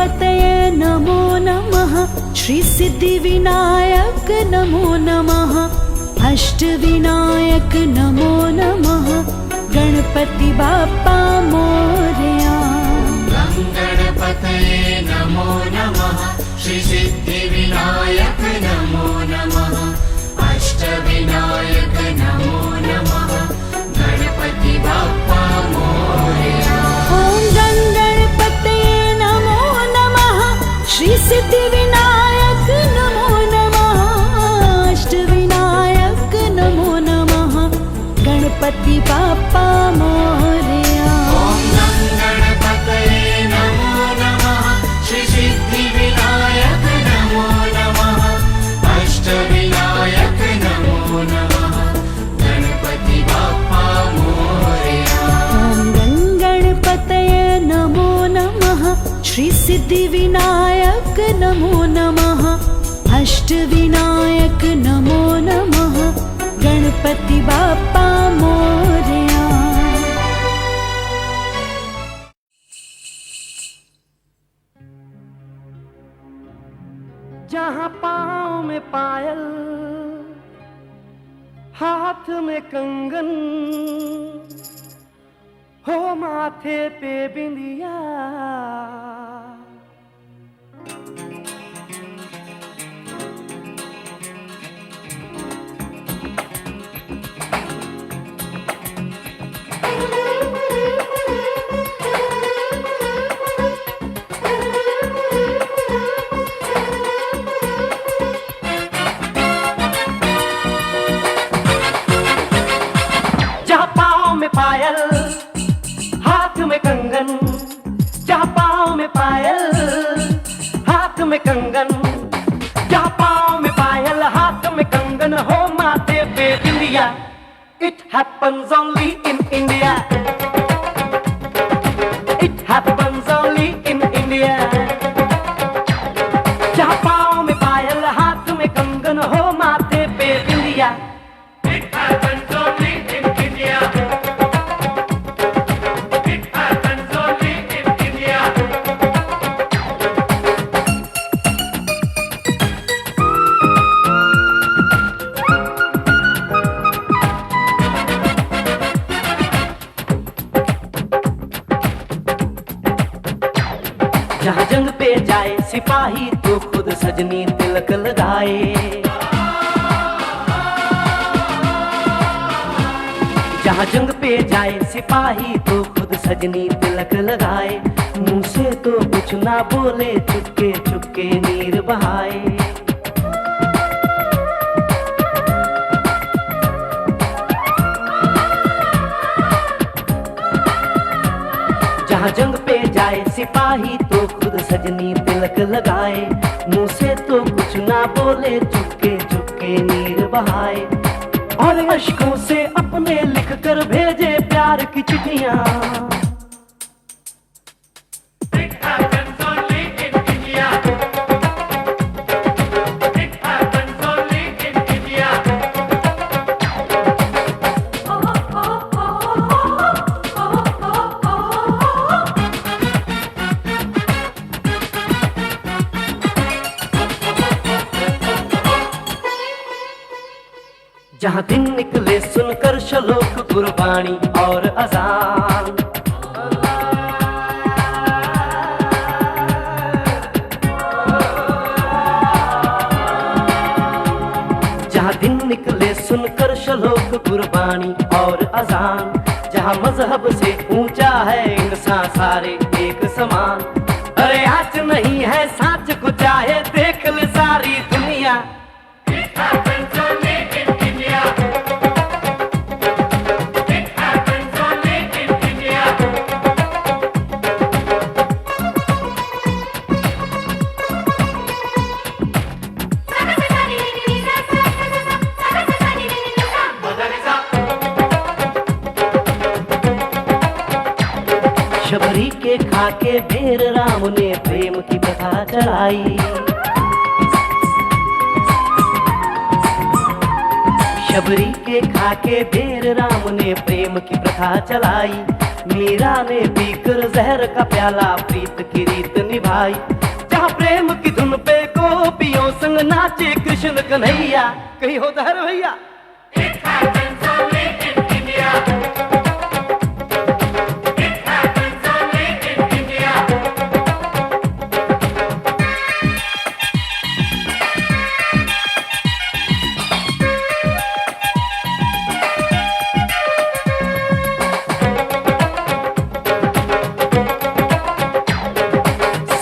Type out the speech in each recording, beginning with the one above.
गणपतये नमो नमः। श्री सिद्धिविनायक नमो नमः। अष्टविनायक नमो नमः। गणपति बाप्पा मोरया। गणपतये नमो नमः। श्री सिद्धिविनायक नमो नमः। अष्टविनायक नमो नमः। गणपति बाप्पा मोरया। ॐ गणपतये नमो नमः। श्री सिद्धिविनायक नमो नमः। अष्टविनायक नमो नमः। गणपति बाप्पा मोरया। ॐ गणपतये नमो नमः। श्री सिद्धिविनायक नमो नमः। अष्टविनायक नमो नमः। गणपति बाप्पा मोरया। ॐ गणपतये नमो नमः। श्री सिद्धिविनायक नमो नमः। अष्टविनायक नमो नमः। गणपति बाप्पा मोरया। जहाँ पाँव में पायल, हाथ में कंगन, हो माथे पे बिंदिया, पायल हाथ में कंगन, जहाँ पाँव में पायल हाथ में कंगन, जहाँ पाँव में पायल हाथ में कंगन, हो माथे पे बिंदिया। It happens only in India. It happens only in India. जहाँ पाँव में पायल हाथ में कंगन, हो माथे पे बिंदिया। It happens only in India. जहाँ जंग पे जाए सिपाही तो खुद सजनी तिलक लगाए। जहाँ जंग पे जाए सिपाही तो खुद सजनी तिलक लगाए। मुंह से तो कुछ ना बोले, चुपके चुपके नीर बहाए। जहाँ जंग पे जाए सिपाही तो खुद सजनी तिलक लगाए। मुंह से तो कुछ ना बोले, चुपके चुपके नीर बहाए। और अश्कों से अपने लिख कर भेजे प्यार की चिट्ठियां। जहाँ दिन निकले सुनकर श्लोक गुरबाणी और अजान। जहाँ दिन निकले सुनकर श्लोक गुरबाणी और अजान। जहाँ मजहब से ऊंचा है इंसान सारे एक समान। अरे आज नहीं है साच को चाहे देख ले सारी दुनिया। शबरी के खाके बेर राम ने प्रेम की प्रथा चलाई। शबरी के खाके बेर राम ने प्रेम की प्रथा चलाई। मीरा ने पीकर जहर का प्याला प्रीत की रीत निभाई। जहाँ प्रेम की धुन पे गोपियों संग नाचे कृष्ण कन्हैया। कहीं होता है रे भैया। It happens only in India. It happens only in India.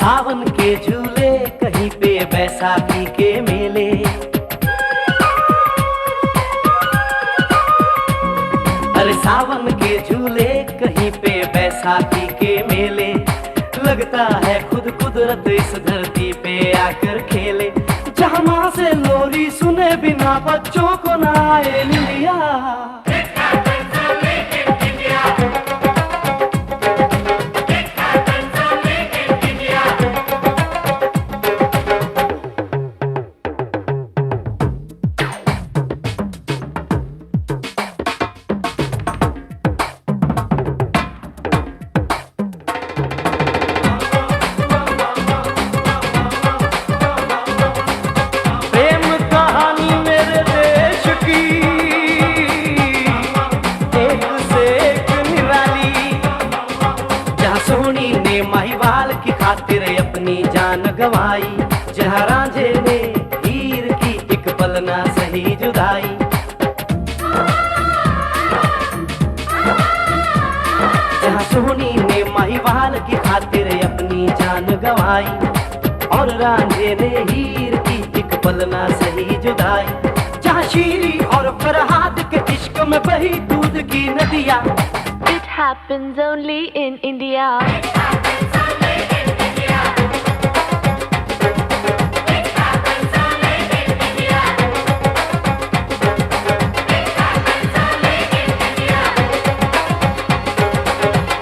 सावन के झूले कहीं पे बैसाखी के मेले, अरे सावन के झूले कहीं पे बैसाखी के मेले। लगता है खुद कुदरत इस धरती पे आकर खेले, जहाँ माँ से लोरी सुने बिना बच्चों को ना आए निंदिया। It happens only in India. It happens only in India. प्रेम कहानी मेरे देश की एक से एक निराली, जहाँ सोनी ने महिवाल की खातिर अपनी जान गंवाई, जहाँ रांझे ने हीर की एक पल ना सही जुदाई। जहाँ सोनी ने महिवाल की खातिर अपनी जान गंवाई, और रांझे ने हीर की एक पल ना सही जुदाई। जहाँ शीरी और फरहाद के इश्क में बही दूध की नदियाँ। It happens only in India. It happens only in India. It happens only in India. It happens only in India.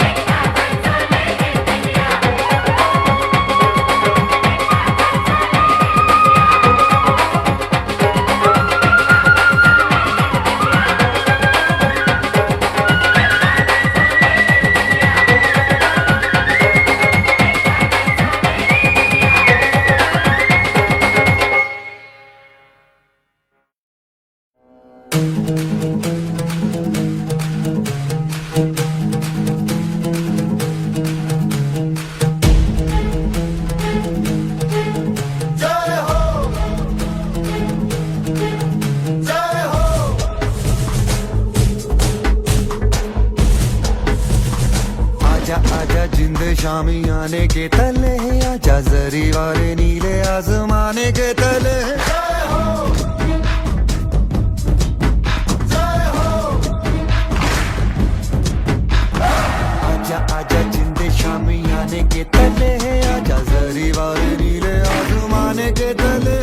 It happens only in India. आजा आजा जिंद शामी आने के तले, आजा जरी वाले नीले आसमाने के तले। आजा आजा जिंद शामी आने के तले, आजा जरी वाले नीले आसमाने के तले।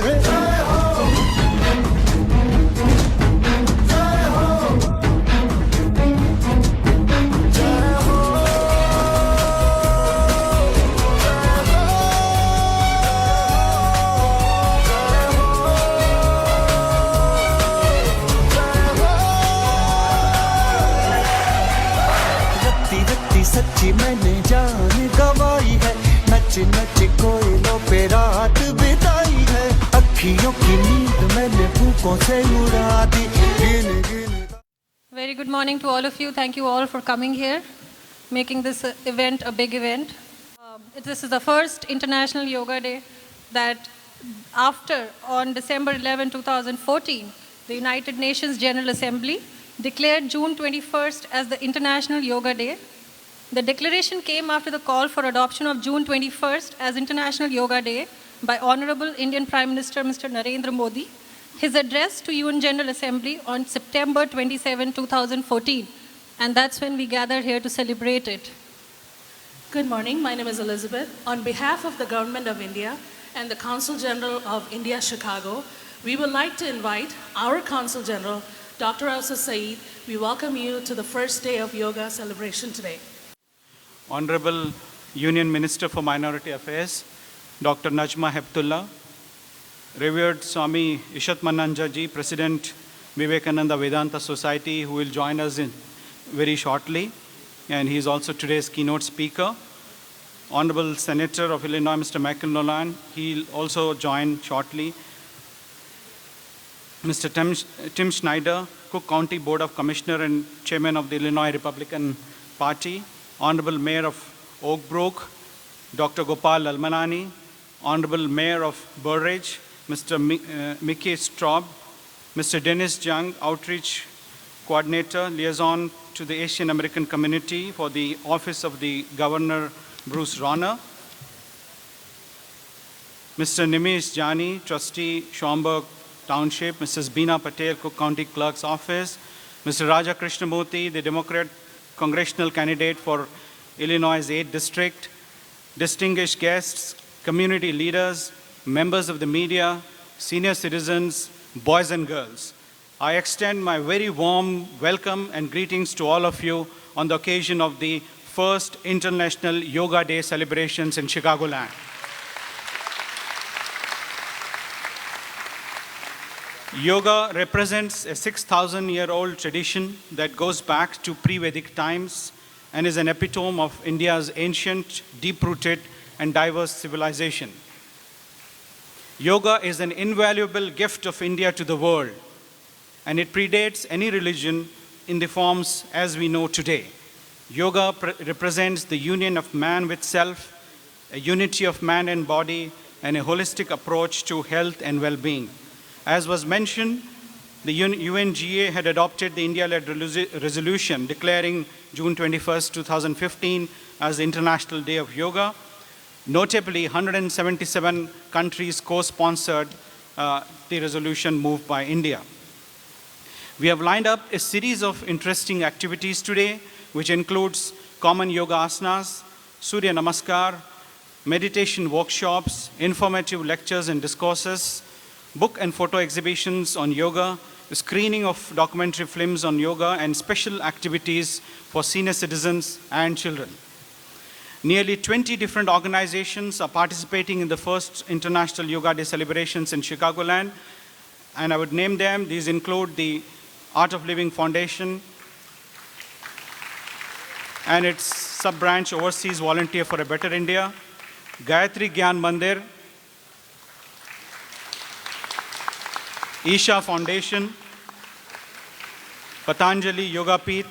रत्ती रत्ती सच्ची मैंने जान गवाई है, नच नच कोयलों पे रात बिताई है। अखियों की नींद मैंने फूकों से उड़ा दी, गिन गिन। Very good morning to all of you. Thank you all for coming here, making this event a big event. This is the first International Yoga Day that after, on December 11, 2014, the United Nations General Assembly declared June 21st as the International Yoga Day. The declaration came after the call for adoption of June 21st as International Yoga Day by Honorable Indian Prime Minister Mr. Narendra Modi. His address to UN General Assembly on September 27, 2014, and that's when we gathered here to celebrate it. Good morning. My name is Elizabeth. On behalf of the Government of India and the Consul General of India, Chicago, we would like to invite our Consul General, Dr. Asa Saeed. We welcome you to the first day of yoga celebration today. Honorable Union Minister for Minority Affairs, Dr. Najma Heptullah, revered Swami Ishatmananja Ji, President Vivekananda Vedanta Society, who will join us in very shortly, and he is also today's keynote speaker. Honorable Senator of Illinois, Mr. Michael Nolan. He'll also join shortly. Mr. Tim Schneider, Cook County Board of Commissioner and Chairman of the Illinois Republican Party. Honorable Mayor of Oak Brook, Dr. Gopal Almanani. Honorable Mayor of Burridge, Mr. Mickey Straub. Mr. Dennis Jung, Outreach Coordinator, Liaison to the Asian American Community for the Office of the Governor Bruce Rauner. Mr. Nimish Jani, Trustee, Schaumburg Township. Mrs. Beena Patel, Cook County Clerk's Office. Mr. Raja Krishnamurthy, the Democrat congressional candidate for Illinois' 8th District. Distinguished guests, community leaders, members of the media, senior citizens, boys and girls. I extend my very warm welcome and greetings to all of you on the occasion of the first International Yoga Day celebrations in Chicagoland. Yoga represents a 6,000-year-old tradition that goes back to pre-Vedic times and is an epitome of India's ancient, deep-rooted, and diverse civilization. Yoga is an invaluable gift of India to the world, and it predates any religion in the forms as we know today. Yoga represents the union of man with self, a unity of man and body, and a holistic approach to health and well-being. As was mentioned, the UNGA had adopted the India-led resolution declaring June 21st, 2015 as the International Day of Yoga. Notably, 177 countries co-sponsored the resolution moved by India. We have lined up a series of interesting activities today, which includes common yoga asanas, Surya Namaskar, meditation workshops, informative lectures and discourses, book and photo exhibitions on yoga, screening of documentary films on yoga, and special activities for senior citizens and children. Nearly 20 different organizations are participating in the first International Yoga Day celebrations in Chicagoland, and I would name them. These include the Art of Living Foundation and its sub-branch Overseas Volunteer for a Better India, Gayatri Gyan Mandir, Isha Foundation, Patanjali Yoga Peeth,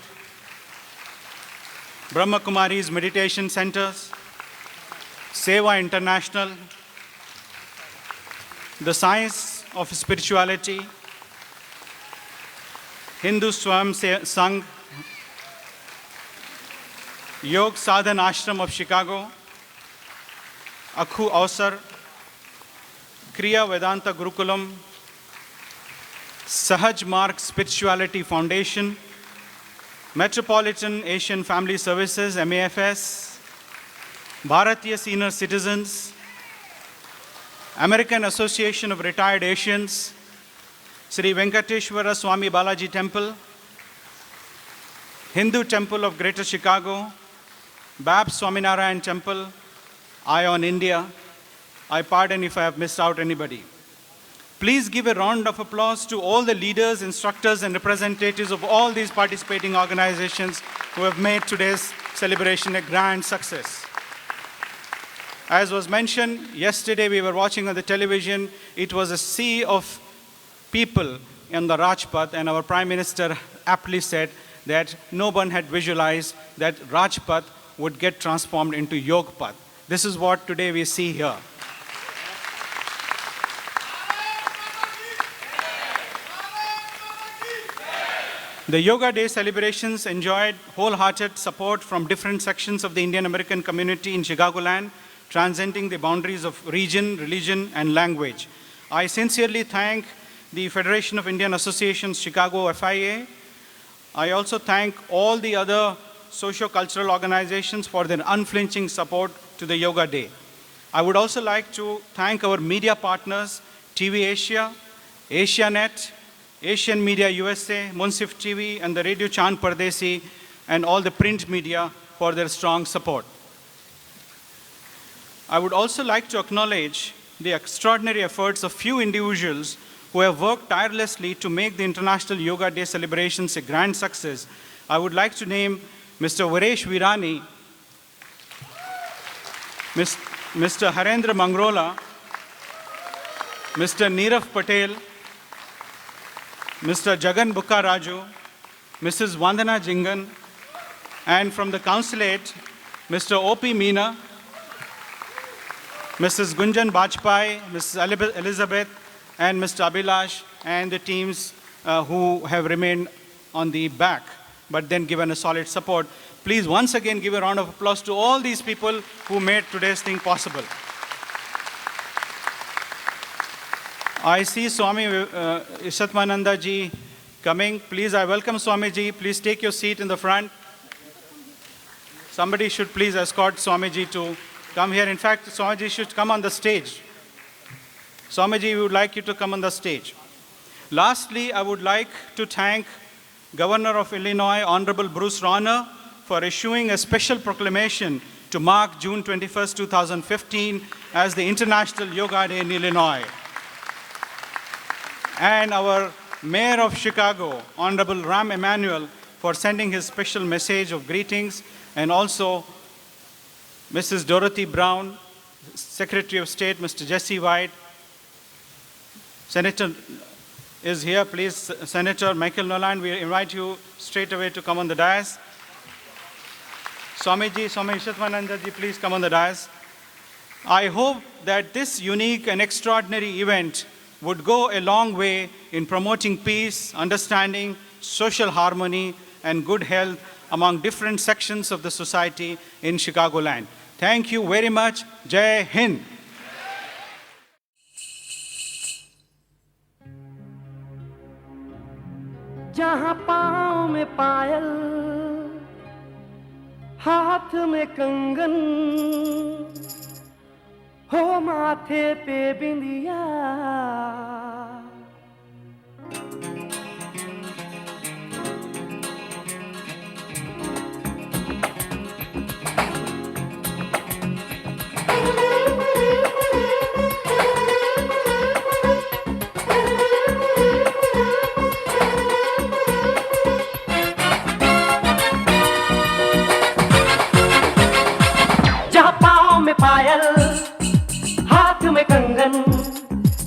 Brahma Kumari's Meditation Centers, Seva International, the Science of Spirituality, Hindu Swam Sangh, Yog Sadhan Ashram of Chicago, Akhu Avsar, Kriya Vedanta Gurukulam, Sahaj Marg Spirituality Foundation, Metropolitan Asian Family Services, MAFS, Bharatiya Senior Citizens, American Association of Retired Asians, Sri Venkateshwara Swami Balaji Temple, Hindu Temple of Greater Chicago, Babs Swaminarayan Temple, ION India. I pardon if I have missed out anybody. Please give a round of applause to all the leaders, instructors, and representatives of all these participating organizations who have made today's celebration a grand success. As was mentioned, yesterday we were watching on the television, it was a sea of people in the Rajpath, and our Prime Minister aptly said that no one had visualized that Rajpath would get transformed into Yogpath. This is what today we see here. The Yoga Day celebrations enjoyed wholehearted support from different sections of the Indian American community in Chicagoland, transcending the boundaries of region, religion, and language. I sincerely thank the Federation of Indian Associations, Chicago FIA. I also thank all the other socio-cultural organizations for their unflinching support to the Yoga Day. I would also like to thank our media partners, TV Asia, AsiaNet, Asian Media USA, Munsif TV, and the Radio Chand Pardesi, and all the print media for their strong support. I would also like to acknowledge the extraordinary efforts of few individuals who have worked tirelessly to make the International Yoga Day celebrations a grand success. I would like to name Mr. Varesh Virani, Mr. Harendra Mangrola, Mr. Neerav Patel, Mr. Jagan Bukkaraju, Mrs. Vandana Jingan, and from the consulate, Mr. O.P. Meena, Mrs. Gunjan Bajpai, Mrs. Elizabeth, and Mr. Abhilash, and the teams who have remained on the back, but then given a solid support. Please once again give a round of applause to all these people who made today's thing possible. I see Swami Ishatmananda ji coming. Please, I welcome Swami ji. Please take your seat in the front. Somebody should please escort Swamiji to come here. In fact, Swamiji should come on the stage. Swamiji, we would like you to come on the stage. Lastly, I would like to thank Governor of Illinois, Honorable Bruce Rauner, for issuing a special proclamation to mark June 21st, 2015 as the International Yoga Day in Illinois. And our Mayor of Chicago, Honorable Rahm Emanuel, for sending his special message of greetings, and also Mrs. Dorothy Brown, Secretary of State, Mr. Jesse White. Senator is here, please. Senator Michael Nolan, we invite you straight away to come on the dais. Swami Ishatmananda ji, please come on the dais. I hope that this unique and extraordinary event would go a long way in promoting peace, understanding, social harmony, and good health among different sections of the society in Chicagoland. Thank you very much. Jai Hind. जहाँ पाँव में पायल, हाथ में कंगन, हो माथे पे बिंदिया, पायल, हाथ में कंगन,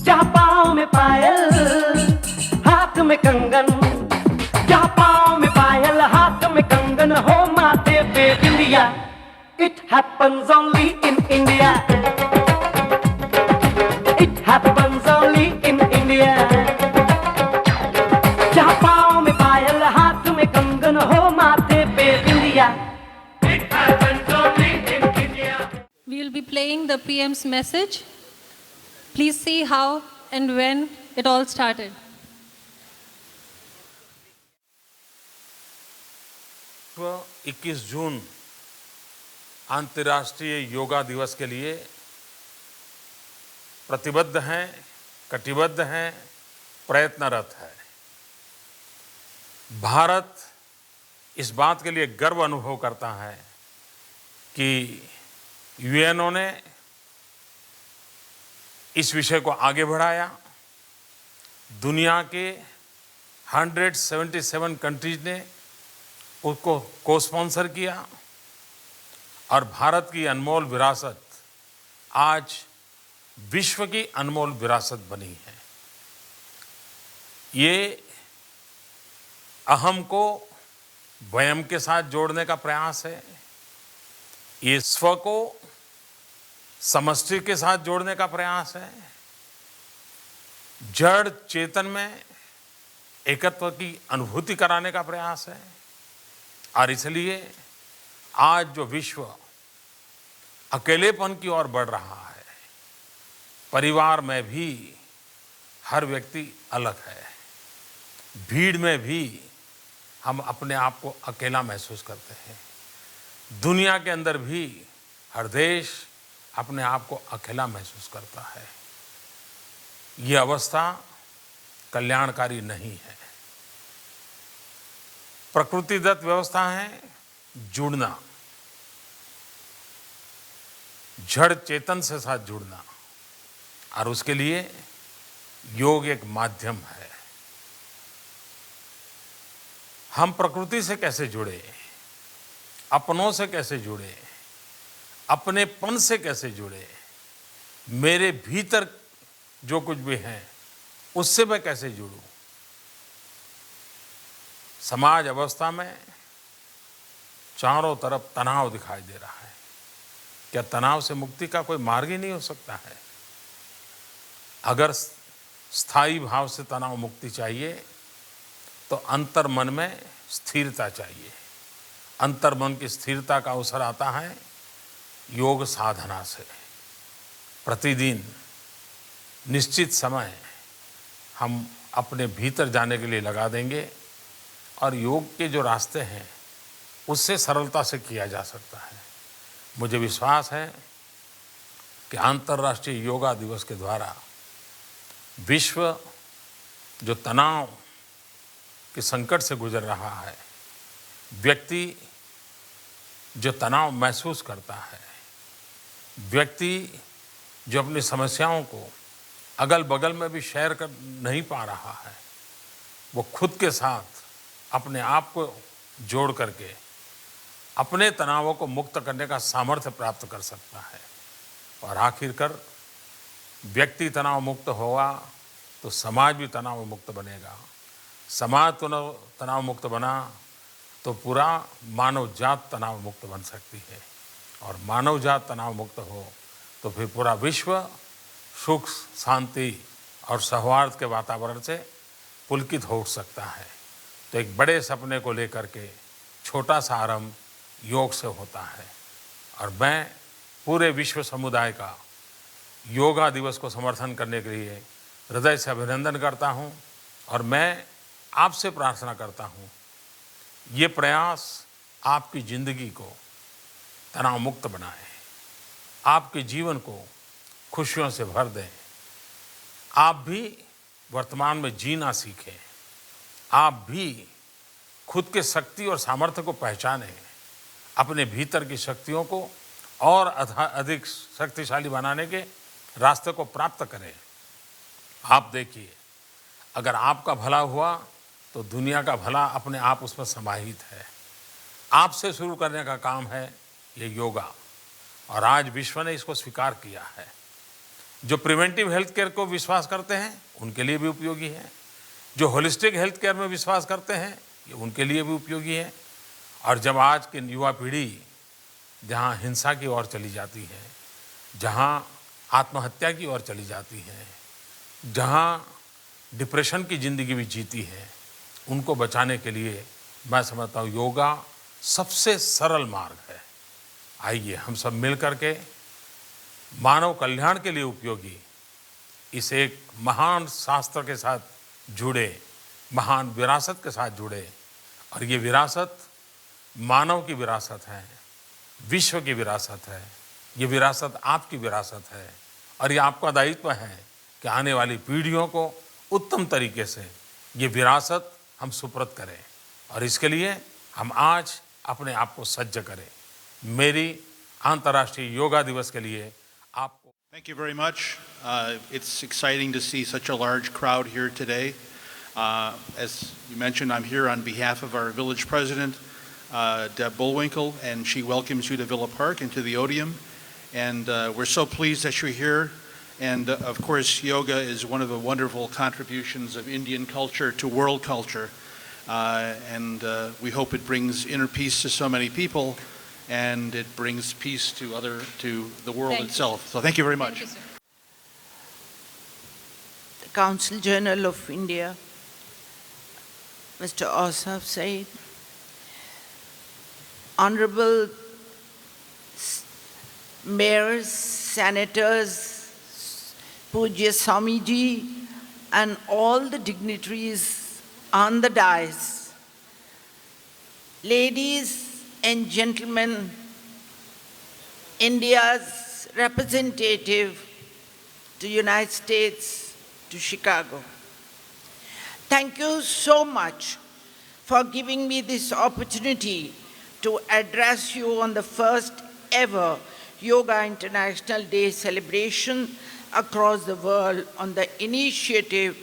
जहाँ पाँव में पायल, हाथ में कंगन, जहाँ पाँव में पायल, हाथ में कंगन, हो माथे पे बिंदिया. It happens only in India. It happens only in India. जहाँ पाँव में पायल, हाथ में कंगन, हो माथे पे बिंदिया. It happens only in India. We will be playing the PM's message. Please see how and when it all started. तो 21 जून अंतर्राष्ट्रीय योगा दिवस के लिए प्रतिबद्ध हैं, कटिबद्ध हैं, प्रयत्नरत है. भारत इस बात के लिए गर्व अनुभव करता है कि यूएनओ ने इस विषय को आगे बढ़ाया. दुनिया के 177 कंट्रीज ने उसको को स्पॉन्सर किया और भारत की अनमोल विरासत आज विश्व की अनमोल विरासत बनी है. ये अहम को वयम के साथ जोड़ने का प्रयास है. ये स्व को समष्टि के साथ जोड़ने का प्रयास है. जड़ चेतन में एकत्व की अनुभूति कराने का प्रयास है. और इसलिए आज जो विश्व अकेलेपन की ओर बढ़ रहा है, परिवार में भी हर व्यक्ति अलग है, भीड़ में भी हम अपने आप को अकेला महसूस करते हैं, दुनिया के अंदर भी हर देश अपने आप को अकेला महसूस करता है. ये अवस्था कल्याणकारी नहीं है. प्रकृतिदत्त व्यवस्था है जुड़ना, जड़ चेतन से साथ जुड़ना, और उसके लिए योग एक माध्यम है. हम प्रकृति से कैसे जुड़े, अपनों से कैसे जुड़े, अपनेपन से कैसे जुड़े, मेरे भीतर जो कुछ भी है उससे मैं कैसे जुड़ूं। समाज अवस्था में चारों तरफ तनाव दिखाई दे रहा है। क्या तनाव से मुक्ति का कोई मार्ग ही नहीं हो सकता है? अगर स्थायी भाव से तनाव मुक्ति चाहिए तो अंतर मन में स्थिरता चाहिए। अंतर मन की स्थिरता का अवसर आता है योग साधना से। प्रतिदिन निश्चित समय हम अपने भीतर जाने के लिए लगा देंगे और योग के जो रास्ते हैं उससे सरलता से किया जा सकता है। मुझे विश्वास है कि अंतर्राष्ट्रीय योगा दिवस के द्वारा विश्व जो तनाव के संकट से गुजर रहा है, व्यक्ति जो तनाव महसूस करता है, व्यक्ति जो अपनी समस्याओं को अगल बगल में भी शेयर कर नहीं पा रहा है, वो खुद के साथ अपने आप को जोड़ करके अपने तनावों को मुक्त करने का सामर्थ्य प्राप्त कर सकता है। और आखिरकार व्यक्ति तनाव मुक्त होगा तो समाज भी तनाव मुक्त बनेगा। समाज तनाव मुक्त बना तो पूरा मानव जात तनाव मुक्त बन सकती है। और मानव जात तनाव मुक्त हो तो फिर पूरा विश्व सुख, शांति और सौहार्द के वातावरण से पुलकित हो सकता है। तो एक बड़े सपने को लेकर के छोटा सा आरंभ योग से होता है। और मैं पूरे विश्व समुदाय का योगा दिवस को समर्थन करने के लिए हृदय से अभिनंदन करता हूं। और मैं आपसे प्रार्थना करता हूं, ये प्रयास आपकी ज़िंदगी को तनाव मुक्त बनाए, आपके जीवन को खुशियों से भर दें। आप भी वर्तमान में जीना सीखें, आप भी खुद के शक्ति और सामर्थ्य को पहचानें, अपने भीतर की शक्तियों को और अधिक शक्तिशाली बनाने के रास्ते को प्राप्त करें। आप देखिए, अगर आपका भला हुआ तो दुनिया का भला अपने आप उसमें समाहित है। आपसे शुरू करने का काम है ये योगा, और आज विश्व ने इसको स्वीकार किया है। जो प्रिवेंटिव हेल्थ केयर को विश्वास करते हैं उनके लिए भी उपयोगी है, जो होलिस्टिक हेल्थ केयर में विश्वास करते हैं ये उनके लिए भी उपयोगी है। और जब आज की युवा पीढ़ी जहाँ हिंसा की ओर चली जाती है, जहाँ आत्महत्या की ओर चली जाती है, जहाँ डिप्रेशन की ज़िंदगी भी जीती है, उनको बचाने के लिए मैं समझता हूँ योगा सबसे सरल मार्ग है। आइए हम सब मिल कर के मानव कल्याण के लिए उपयोगी इस एक महान शास्त्र के साथ जुड़े, महान विरासत के साथ जुड़े। और ये विरासत मानव की विरासत है, विश्व की विरासत है, ये विरासत आपकी विरासत है। और ये आपका दायित्व है कि आने वाली पीढ़ियों को उत्तम तरीके से ये विरासत हम सुपुर्द करें। और इसके लिए हम आज अपने आप को सज्ज करें। मेरी अंतर्राष्ट्रीय योगा दिवस के लिए आपको Thank you very much. It's exciting to see such a large crowd here today. As you mentioned, I'm here on behalf of our village president, Deb Bullwinkle, and she welcomes you to Villa Park and to the Odeum. And we're so pleased that you're here. And of course, yoga is one of the wonderful contributions of Indian culture to world culture. And we hope it brings inner peace to so many people, and it brings peace to the world itself. So thank you very much. Thank you, sir. The Council Journal of India, Mr. Asaf Said, Honorable Mayors, Senators, Pujya Swamiji, and all the dignitaries on the dais, ladies and gentlemen, India's representative to United States, to Chicago. Thank you so much for giving me this opportunity to address you on the first ever Yoga International Day celebration across the world on the initiative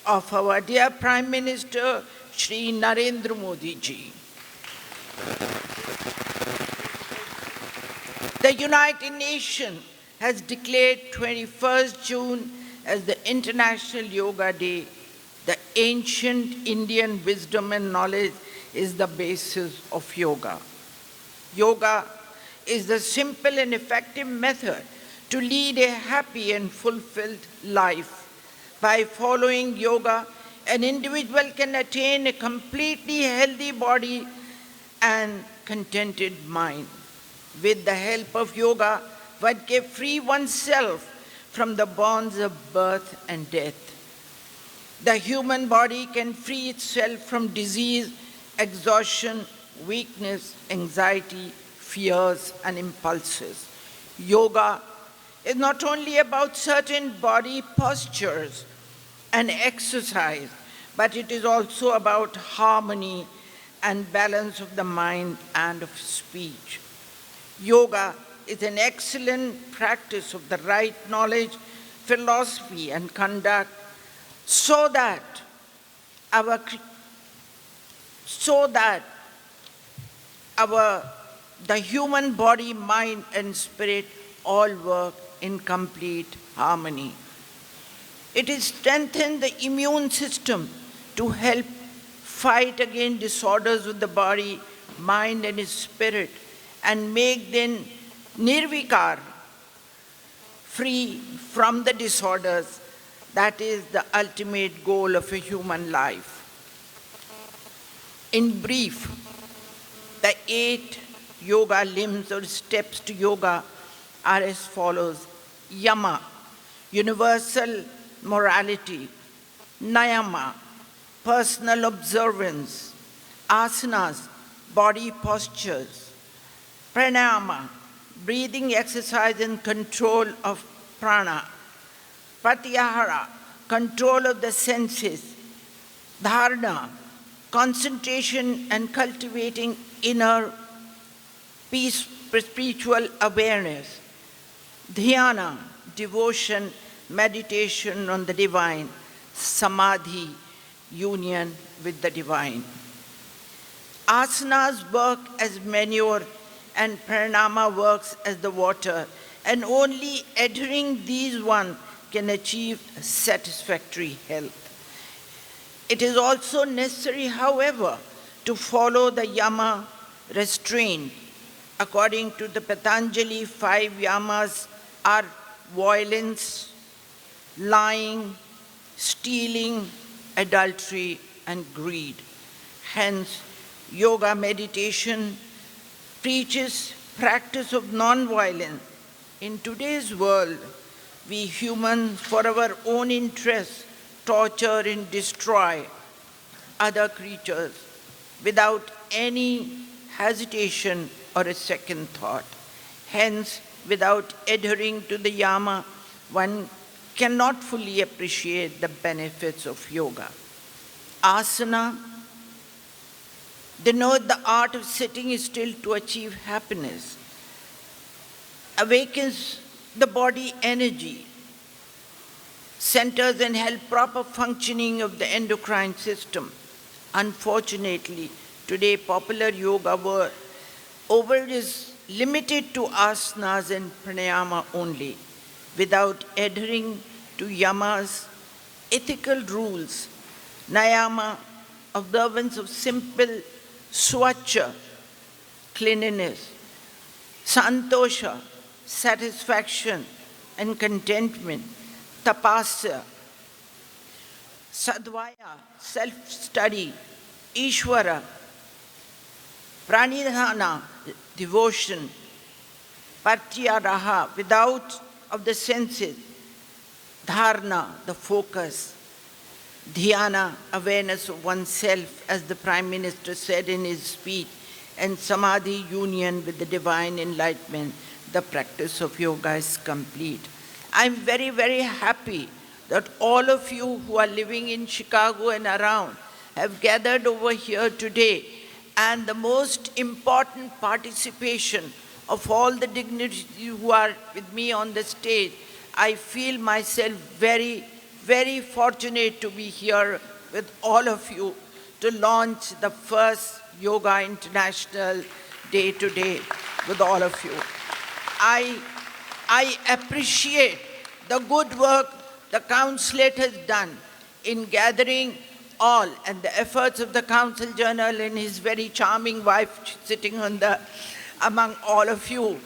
of our dear Prime Minister, Shri Narendra Modi ji. The United Nations has declared 21st June as the International Yoga Day. The ancient Indian wisdom and knowledge is the basis of yoga. Yoga is the simple and effective method to lead a happy and fulfilled life. By following yoga, an individual can attain a completely healthy body and contented mind. With the help of yoga, one can free oneself from the bonds of birth and death. The human body can free itself from disease, exhaustion, weakness, anxiety, fears, and impulses. Yoga is not only about certain body postures and exercise, but it is also about harmony and balance of the mind and of speech. Yoga is an excellent practice of the right knowledge, philosophy, and conduct so that the human body, mind, and spirit all work in complete harmony. It is strengthen the immune system to help fight against disorders of the body, mind, and spirit, and make them nirvikar, free from the disorders. That is the ultimate goal of a human life. In brief, the 8 yoga limbs or steps to yoga are as follows: Yama, universal morality; Nayama, personal observance; asanas, body postures; pranayama, breathing exercise and control of prana; pratyahara, control of the senses; dharana, concentration and cultivating inner peace, spiritual awareness; dhyana, devotion, meditation on the divine; samadhi, union with the divine. Asanas work as manure and pranayama works as the water, and only adhering these one can achieve satisfactory health. It is also necessary, however, to follow the yama restraint. According to the Patanjali, 5 yamas are violence, lying, stealing, adultery, and greed. Hence, yoga meditation preaches practice of non-violence. In today's world, we humans, for our own interests, torture and destroy other creatures without any hesitation or a second thought. Hence, without adhering to the yama, one cannot fully appreciate the benefits of yoga. Asana denote the art of sitting still to achieve happiness, awakens the body energy, centers and help proper functioning of the endocrine system. Unfortunately, today popular yoga world is limited to asanas and pranayama only, without adhering to yamas, ethical rules, nayama, observance of simple swacha, cleanliness, santosha, satisfaction and contentment, tapasya, sadvaya, self-study, ishvara, pranidhana, devotion, pratyahara, without of the senses, dharana, the focus, dhyana, awareness of oneself, as the Prime Minister said in his speech, and samadhi, union with the divine enlightenment. The practice of yoga is complete. I'm very, very happy that all of you who are living in Chicago and around have gathered over here today, and the most important participation of all the dignitaries who are with me on the stage. I feel myself very, very fortunate to be here with all of you to launch the first Yoga International Day today with all of you. I appreciate the good work the Councilate has done in gathering all and the efforts of the Council General and his very charming wife sitting among all of you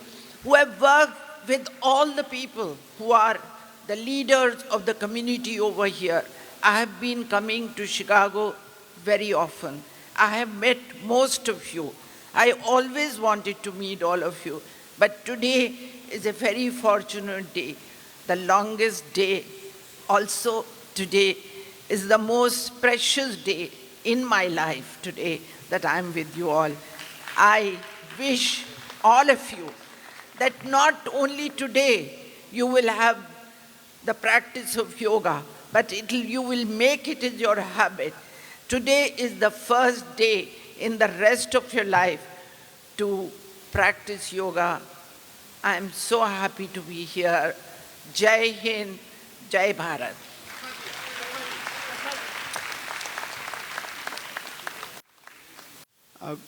who have worked with all the people who are the leaders of the community over here. I have been coming to Chicago very often. I have met most of you. I always wanted to meet all of you, but today is a very fortunate day, the longest day. Also today is the most precious day in my life today that I am with you all. I wish all of you that not only today you will have the practice of yoga, but you will make it as your habit. Today is the first day in the rest of your life to practice yoga. I am so happy to be here. Jai Hind, Jai Bharat.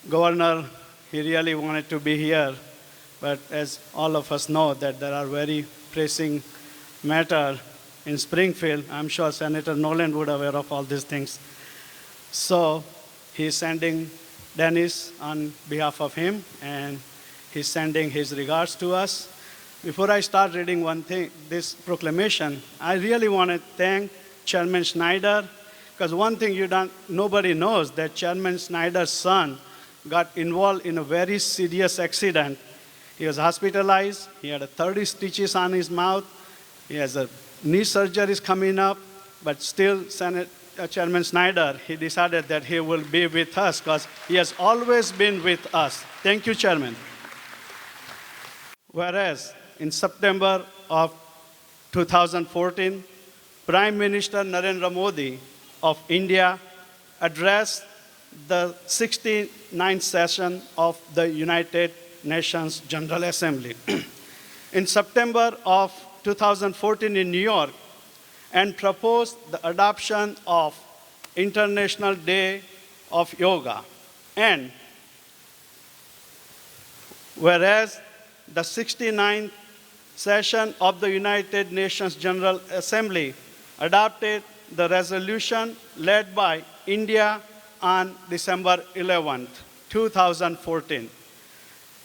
Governor, he really wanted to be here, but as all of us know that there are very pressing matter in Springfield. I'm sure Senator Nolan would be aware of all these things. So he's sending Dennis on behalf of him, and he's sending his regards to us. Before I start reading one thing, this proclamation, I really want to thank Chairman Schneider, because one thing nobody knows, that Chairman Schneider's son got involved in a very serious accident. He was hospitalized. He had 30 stitches on his mouth. He has a knee surgery coming up, but still Chairman Schneider, he decided that he will be with us because he has always been with us. Thank you, Chairman. Whereas in September of 2014, Prime Minister Narendra Modi of India addressed the 69th session of the United Nations General Assembly. In September of 2014 in New York, and proposed the adoption of International Day of Yoga. And whereas the 69th session of the United Nations General Assembly adopted the resolution led by India on December 11th, 2014,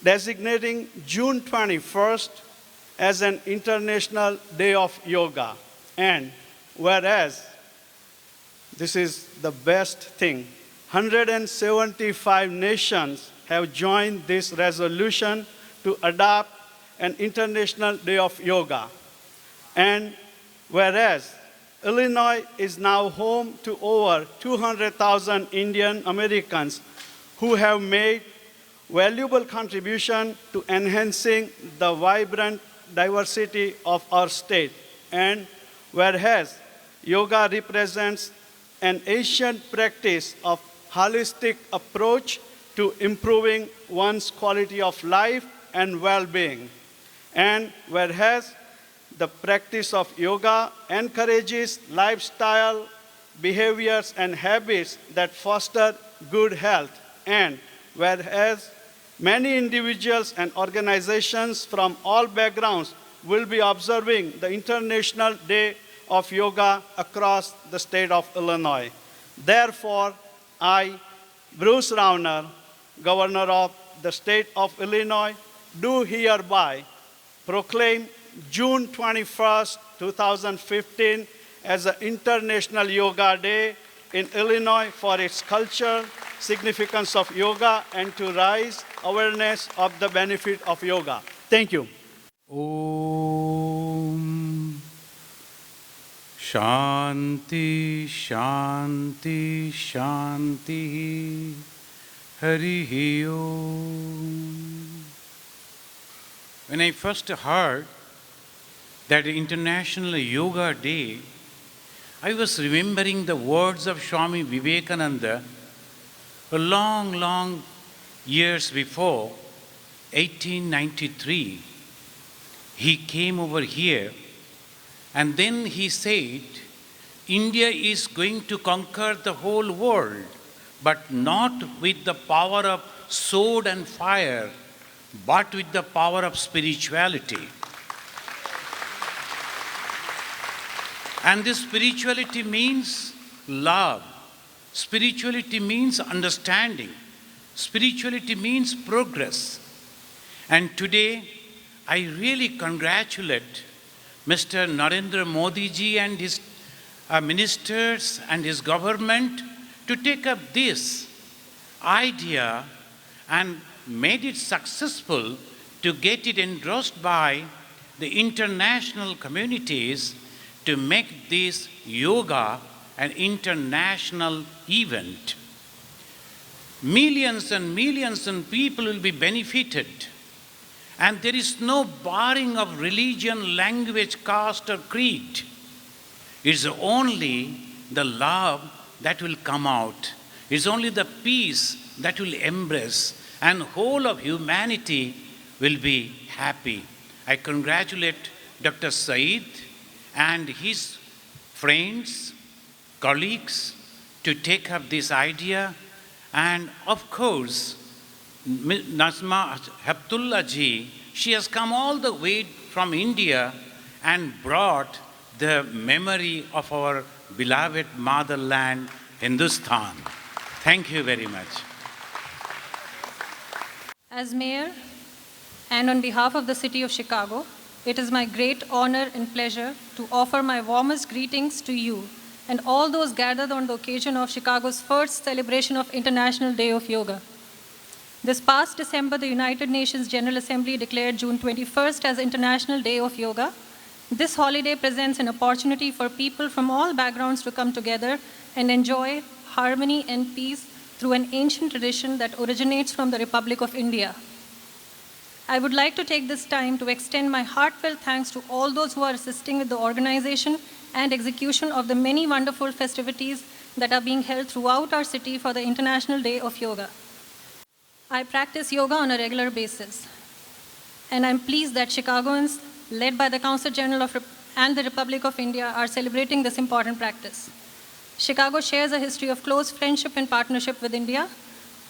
designating June 21st as an International Day of Yoga. And whereas, this is the best thing, 175 nations have joined this resolution to adopt an International Day of Yoga. And whereas Illinois is now home to over 200,000 Indian Americans who have made valuable contribution to enhancing the vibrant diversity of our state. And whereas yoga represents an ancient practice of holistic approach to improving one's quality of life and well-being. And whereas the practice of yoga encourages lifestyle, behaviors, and habits that foster good health. And whereas many individuals and organizations from all backgrounds will be observing the International Day of Yoga across the state of Illinois. Therefore, I, Bruce Rauner, Governor of the state of Illinois, do hereby proclaim June 21st, 2015 as an International Yoga Day in Illinois for its culture, significance of yoga, and to raise awareness of the benefit of yoga. Thank you. Om Shanti Shanti Shanti Hari Om. When I first heard that International Yoga Day, I was remembering the words of Swami Vivekananda a long years before, 1893. He came over here and then he said, India is going to conquer the whole world, but not with the power of sword and fire, but with the power of spirituality. And this spirituality means love. Spirituality means understanding. Spirituality means progress. And today, I really congratulate Mr. Narendra Modi ji and his ministers and his government to take up this idea and made it successful to get it endorsed by the international communities to make this yoga an international event. Millions and millions of people will be benefited. And there is no barring of religion, language, caste, or creed. It's only the love that will come out. It's only the peace that will embrace, and whole of humanity will be happy. I congratulate Dr. Saeed and his friends, colleagues, to take up this idea. And of course, Najma Heptullah ji, she has come all the way from India and brought the memory of our beloved motherland, Hindustan. Thank you very much. As mayor and on behalf of the city of Chicago, it is my great honor and pleasure to offer my warmest greetings to you and all those gathered on the occasion of Chicago's first celebration of International Day of Yoga. This past December, the United Nations General Assembly declared June 21st as International Day of Yoga. This holiday presents an opportunity for people from all backgrounds to come together and enjoy harmony and peace through an ancient tradition that originates from the Republic of India. I would like to take this time to extend my heartfelt thanks to all those who are assisting with the organization and execution of the many wonderful festivities that are being held throughout our city for the International Day of Yoga. I practice yoga on a regular basis, and I'm pleased that Chicagoans, led by the Council General and the Republic of India, are celebrating this important practice. Chicago shares a history of close friendship and partnership with India.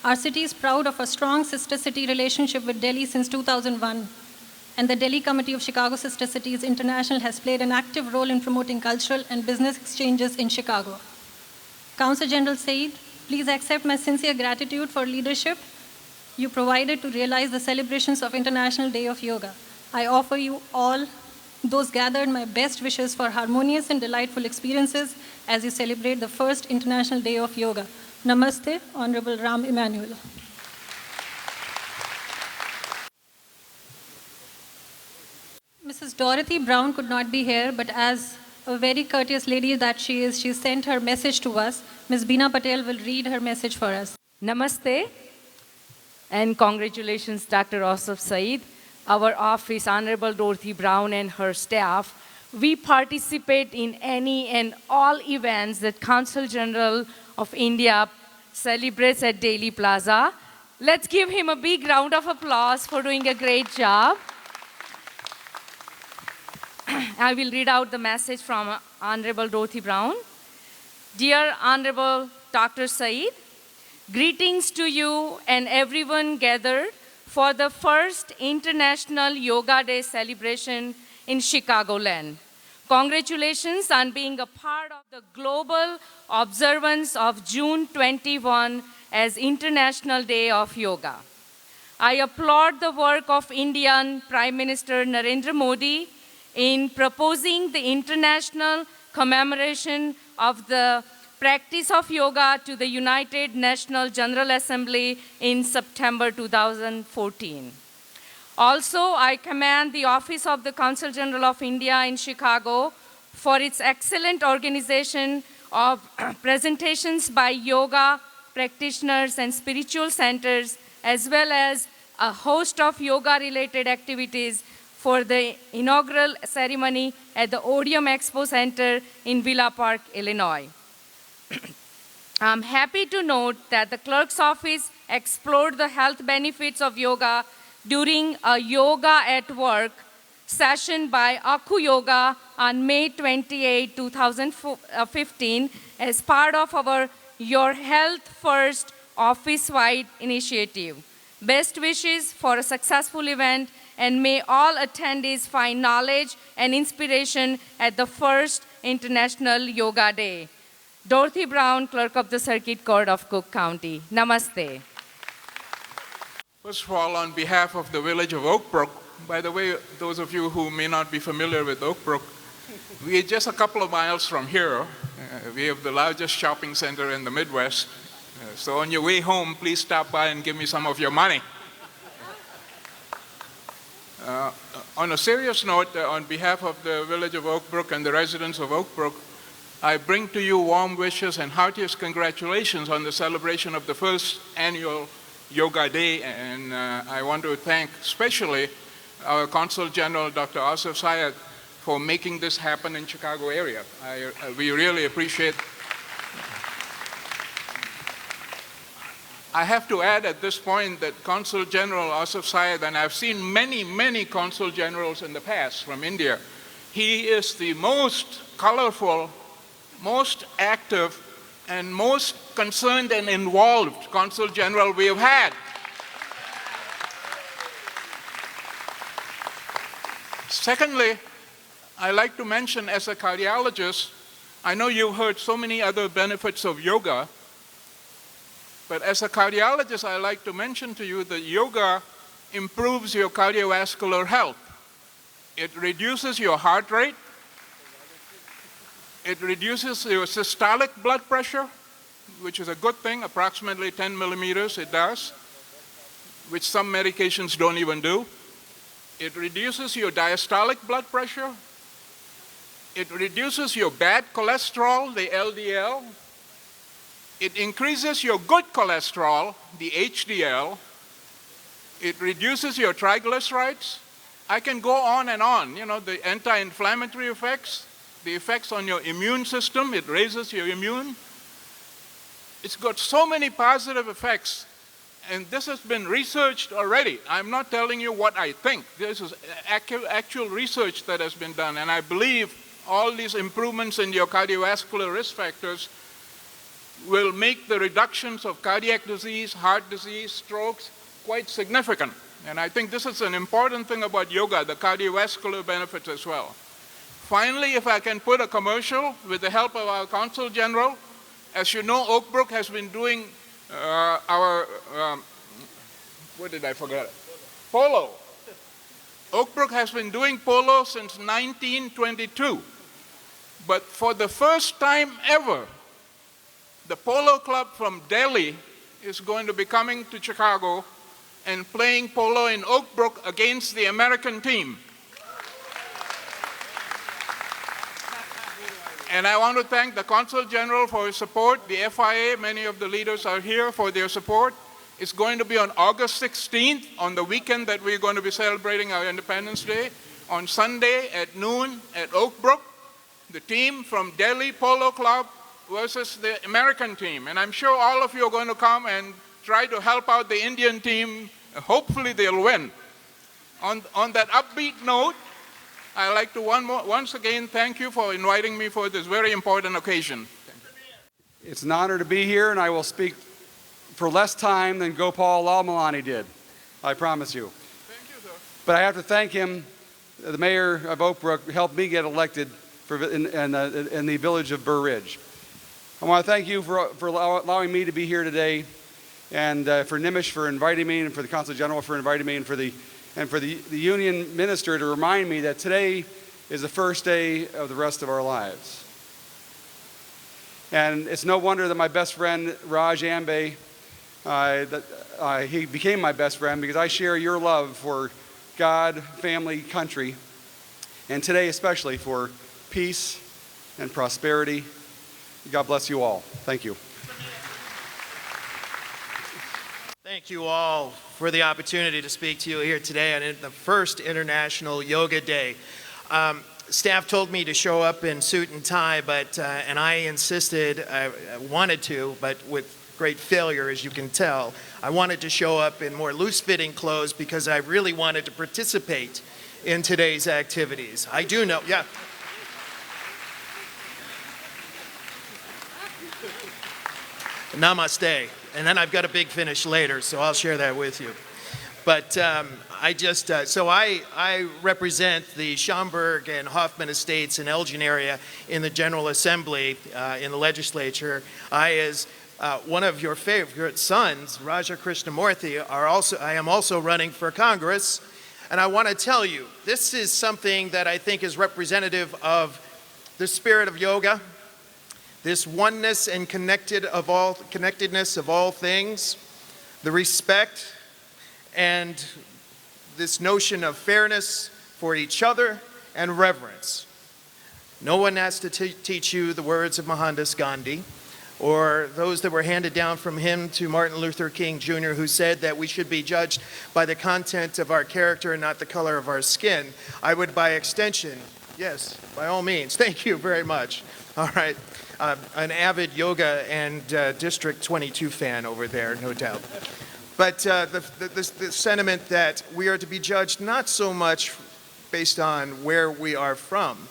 Our city is proud of a strong sister city relationship with Delhi since 2001, and the Delhi Committee of Chicago Sister Cities International has played an active role in promoting cultural and business exchanges in Chicago. Council General Saeed, please accept my sincere gratitude for leadership you provided to realize the celebrations of International Day of Yoga. I offer you all, those gathered, my best wishes for harmonious and delightful experiences as you celebrate the first International Day of Yoga. Namaste, Honorable Ram Emanuel. Mrs. Dorothy Brown could not be here, but as a very courteous lady that she is, she sent her message to us. Ms. Beena Patel will read her message for us. Namaste and congratulations, Dr. Asif Saeed, our office, Honorable Dorothy Brown and her staff. We participate in any and all events that Consul General of India celebrates at Delhi Plaza. Let's give him a big round of applause for doing a great job. I will read out the message from Honorable Dorothy Brown. Dear Honorable Dr. Saeed, greetings to you and everyone gathered for the first International Yoga Day celebration in Chicagoland. Congratulations on being a part of the global observance of June 21 as International Day of Yoga. I applaud the work of Indian Prime Minister Narendra Modi in proposing the international commemoration of the practice of yoga to the United Nations General Assembly in September 2014. Also, I commend the Office of the Consul General of India in Chicago for its excellent organization of presentations by yoga practitioners and spiritual centers, as well as a host of yoga-related activities for the inaugural ceremony at the Odeum Expo Center in Villa Park, Illinois. I'm happy to note that the clerk's office explored the health benefits of yoga during a Yoga at Work session by Aku Yoga on May 28, 2015 as part of our Your Health First office-wide initiative. Best wishes for a successful event, and may all attendees find knowledge and inspiration at the first International Yoga Day. Dorothy Brown, Clerk of the Circuit Court of Cook County. Namaste. First of all, on behalf of the village of Oak Brook, by the way, those of you who may not be familiar with Oak Brook, we are just a couple of miles from here. We have the largest shopping center in the Midwest. So on your way home, please stop by and give me some of your money. On a serious note, on behalf of the village of Oak Brook and the residents of Oak Brook, I bring to you warm wishes and heartiest congratulations on the celebration of the first annual Yoga Day, and I want to thank especially our Consul General, Dr. Asif Syed, for making this happen in Chicago area. We really appreciate. I have to add at this point that Consul General Asif Syed, and I've seen many, many Consul Generals in the past from India, he is the most colorful, most active, and most concerned and involved Consul General we have had. Secondly, I like to mention as a cardiologist, I know you've heard so many other benefits of yoga, but as a cardiologist, I like to mention to you that yoga improves your cardiovascular health. It reduces your heart rate. It reduces your systolic blood pressure, which is a good thing, approximately 10 millimeters it does, which some medications don't even do. It reduces your diastolic blood pressure. It reduces your bad cholesterol, the LDL. It increases your good cholesterol, the HDL. It reduces your triglycerides. I can go on and on. You know, the anti-inflammatory effects, the effects on your immune system, it raises your immune. It's got so many positive effects, and this has been researched already. I'm not telling you what I think. This is actual research that has been done, and I believe all these improvements in your cardiovascular risk factors will make the reductions of cardiac disease, heart disease, strokes quite significant. And I think this is an important thing about yoga, the cardiovascular benefits as well. Finally, if I can put a commercial with the help of our Consul General, as you know, Oak Brook has been doing Polo. Oak Brook has been doing polo since 1922. But for the first time ever, the polo club from Delhi is going to be coming to Chicago and playing polo in Oak Brook against the American team. And I want to thank the Consul General for his support, the FIA, many of the leaders are here for their support. It's going to be on August 16th, on the weekend that we're going to be celebrating our Independence Day. On Sunday at noon at Oak Brook, the team from Delhi Polo Club versus the American team. And I'm sure all of you are going to come and try to help out the Indian team. Hopefully they'll win. On that upbeat note, I'd like to once again thank you for inviting me for this very important occasion. It's an honor to be here, and I will speak for less time than Gopal Lalmalani did. I promise you. Thank you, sir. But I have to thank him. The mayor of Oak Brook helped me get elected in the village of Burr Ridge. I want to thank you for allowing me to be here today, and for Nimish for inviting me, and for the Consul General for inviting me, and for the Union Minister to remind me that today is the first day of the rest of our lives. And it's no wonder that my best friend, Raj Ambe, he became my best friend because I share your love for God, family, country, and today especially for peace and prosperity. God bless you all. Thank you. Thank you all for the opportunity to speak to you here today on the first International Yoga Day. Staff told me to show up in suit and tie, and I insisted, I wanted to, but with great failure, as you can tell. I wanted to show up in more loose-fitting clothes because I really wanted to participate in today's activities. I do know, yeah. Namaste. And then I've got a big finish later, so I'll share that with you. But so I represent the Schaumburg and Hoffman estates in Elgin area in the General Assembly in the legislature. I, as one of your favorite sons, Raja Krishnamurthy, I am also running for Congress. And I want to tell you, this is something that I think is representative of the spirit of yoga, this oneness and connectedness of all things, the respect, and this notion of fairness for each other and reverence. No one has to teach you the words of Mohandas Gandhi or those that were handed down from him to Martin Luther King Jr., who said that we should be judged by the content of our character and not the color of our skin. I would, by extension, yes, by all means, thank you very much. All right, an avid yoga and District 22 fan over there, no doubt. But the sentiment that we are to be judged not so much based on where we are from,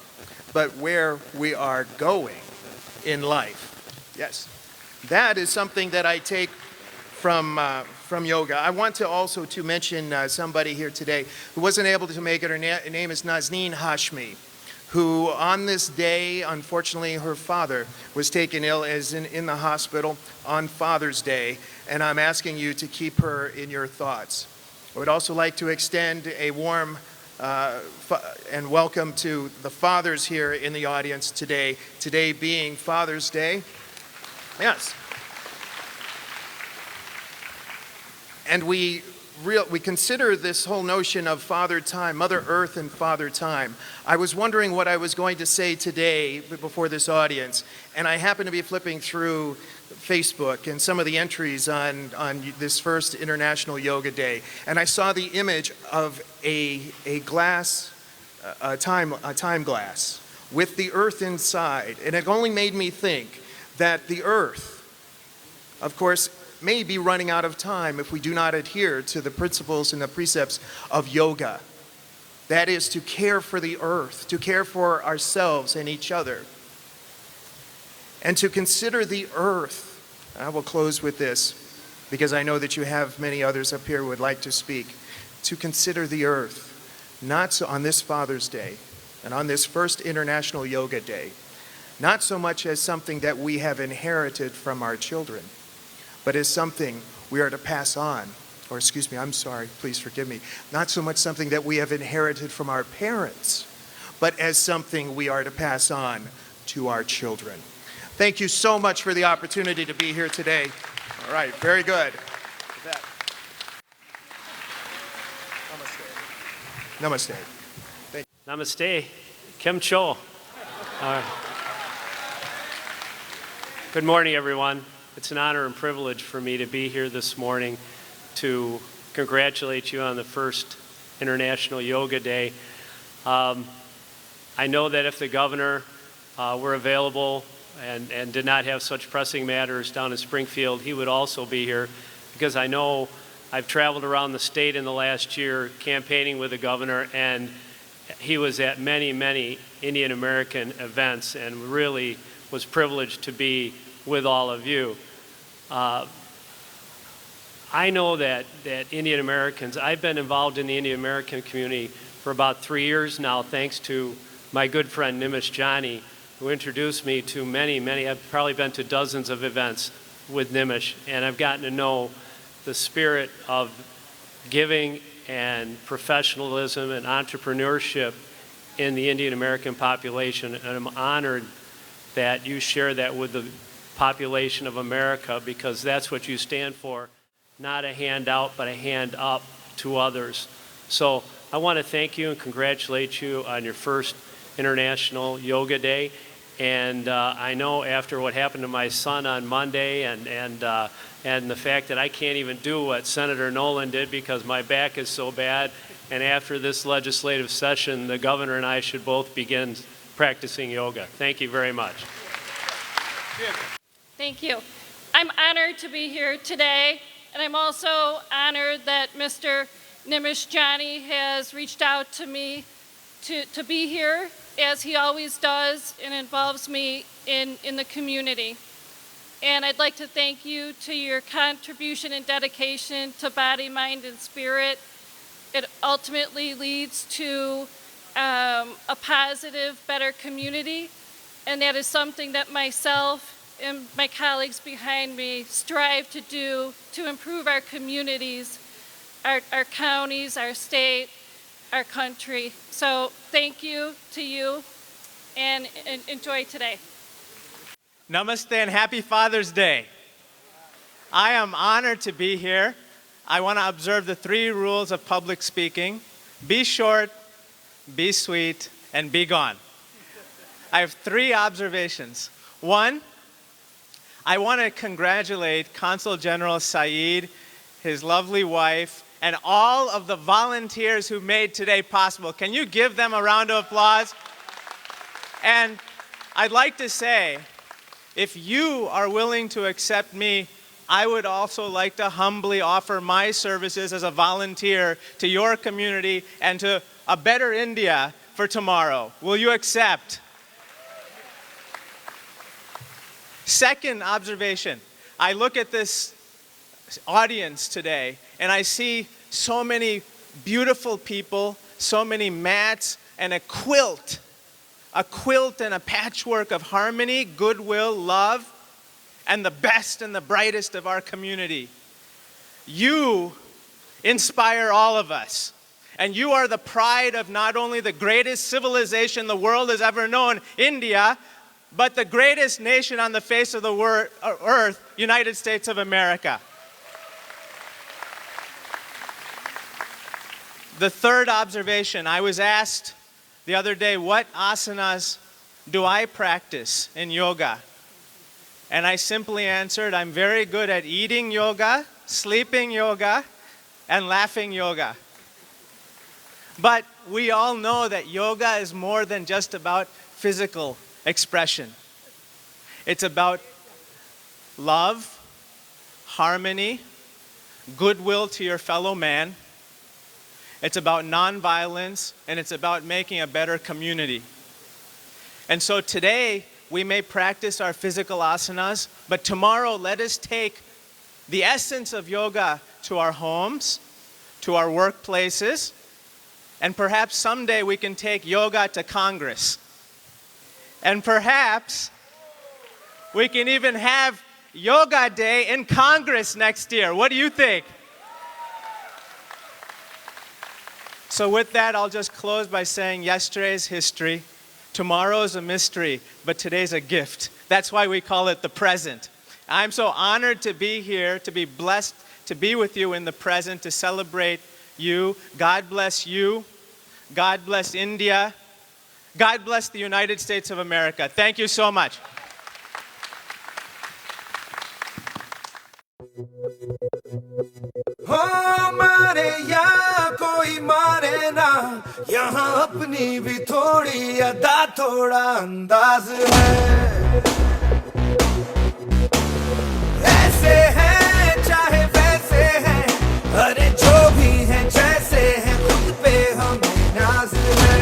but where we are going in life. Yes, that is something that I take from yoga. I want to also mention somebody here today who wasn't able to make it. Her name is Nazneen Hashmi, who on this day, unfortunately, her father was taken ill as in the hospital on Father's Day, and I'm asking you to keep her in your thoughts. I would also like to extend a warm and welcome to the fathers here in the audience today, today being Father's Day. Yes. And we consider this whole notion of Father Time, Mother Earth and Father Time. I was wondering what I was going to say today before this audience, and I happened to be flipping through Facebook and some of the entries on this first International Yoga Day, and I saw the image of a glass, a time glass with the earth inside, and it only made me think that the earth, of course, may be running out of time if we do not adhere to the principles and the precepts of yoga. That is to care for the earth, to care for ourselves and each other, and to consider the earth. I will close with this because I know that you have many others up here who would like to speak. To consider the earth, not so on this Father's Day and on this first International Yoga Day, not so much as something that we have inherited from our children, but as something we are to pass on, or excuse me, I'm sorry, please forgive me, not so much something that we have inherited from our parents, but as something we are to pass on to our children. Thank you so much for the opportunity to be here today. All right, very good. With that. Namaste. Namaste. Thank you. Namaste. Kem Cho. Good morning, everyone. It's an honor and privilege for me to be here this morning to congratulate you on the first International Yoga Day. I know that if the governor were available and did not have such pressing matters down in Springfield, he would also be here, because I know I've traveled around the state in the last year campaigning with the governor, and he was at many, many Indian American events and really was privileged to be with all of you. I know that Indian Americans, I've been involved in the Indian American community for about 3 years now, thanks to my good friend Nimish Jani, who introduced me to many, I've probably been to dozens of events with Nimish, and I've gotten to know the spirit of giving and professionalism and entrepreneurship in the Indian American population, and I'm honored that you share that with the population of America, because that's what you stand for, not a handout, but a hand up to others. So I want to thank you and congratulate you on your first International Yoga Day. And I know after what happened to my son on Monday and the fact that I can't even do what Senator Nolan did because my back is so bad, and after this legislative session, the governor and I should both begin practicing yoga. Thank you very much. Thank you. I'm honored to be here today, and I'm also honored that Mr. Nimish Jani has reached out to me to be here, as he always does, and involves me in the community. And I'd like to thank you to your contribution and dedication to body, mind, and spirit. It ultimately leads to a positive, better community. And that is something that myself and my colleagues behind me strive to do to improve our communities, our counties, our state, our country. So thank you to you, and enjoy today. Namaste and happy Father's Day. I am honored to be here. I want to observe the 3 rules of public speaking. Be short, be sweet, and be gone. I have 3 observations. 1, I want to congratulate Consul General Saeed, his lovely wife, and all of the volunteers who made today possible. Can you give them a round of applause? And I'd like to say, if you are willing to accept me, I would also like to humbly offer my services as a volunteer to your community and to a better India for tomorrow. Will you accept? Second observation, I look at this audience today and I see so many beautiful people, so many mats, and a quilt and a patchwork of harmony, goodwill, love, and the best and the brightest of our community. You inspire all of us. And you are the pride of not only the greatest civilization the world has ever known, India, but the greatest nation on the face of the earth, United States of America. The third observation, I was asked the other day, what asanas do I practice in yoga? And I simply answered, I'm very good at eating yoga, sleeping yoga, and laughing yoga. But we all know that yoga is more than just about physical expression. It's about love, harmony, goodwill to your fellow man. It's about nonviolence, and it's about making a better community. And so today, we may practice our physical asanas, but tomorrow let us take the essence of yoga to our homes, to our workplaces, and perhaps someday we can take yoga to Congress. And perhaps we can even have Yoga Day in Congress next year. What do you think? So with that, I'll just close by saying yesterday's history, tomorrow's a mystery, but today's a gift. That's why we call it the present. I'm so honored to be here, to be blessed to be with you in the present, to celebrate you. God bless you. God bless India. God bless the United States of America. Thank you so much. मारे या कोई मारे ना यहाँ अपनी भी थोड़ी अदा थोड़ा अंदाज है ऐसे हैं चाहे वैसे हैं अरे जो भी हैं जैसे हैं खुद पे हमें नाज है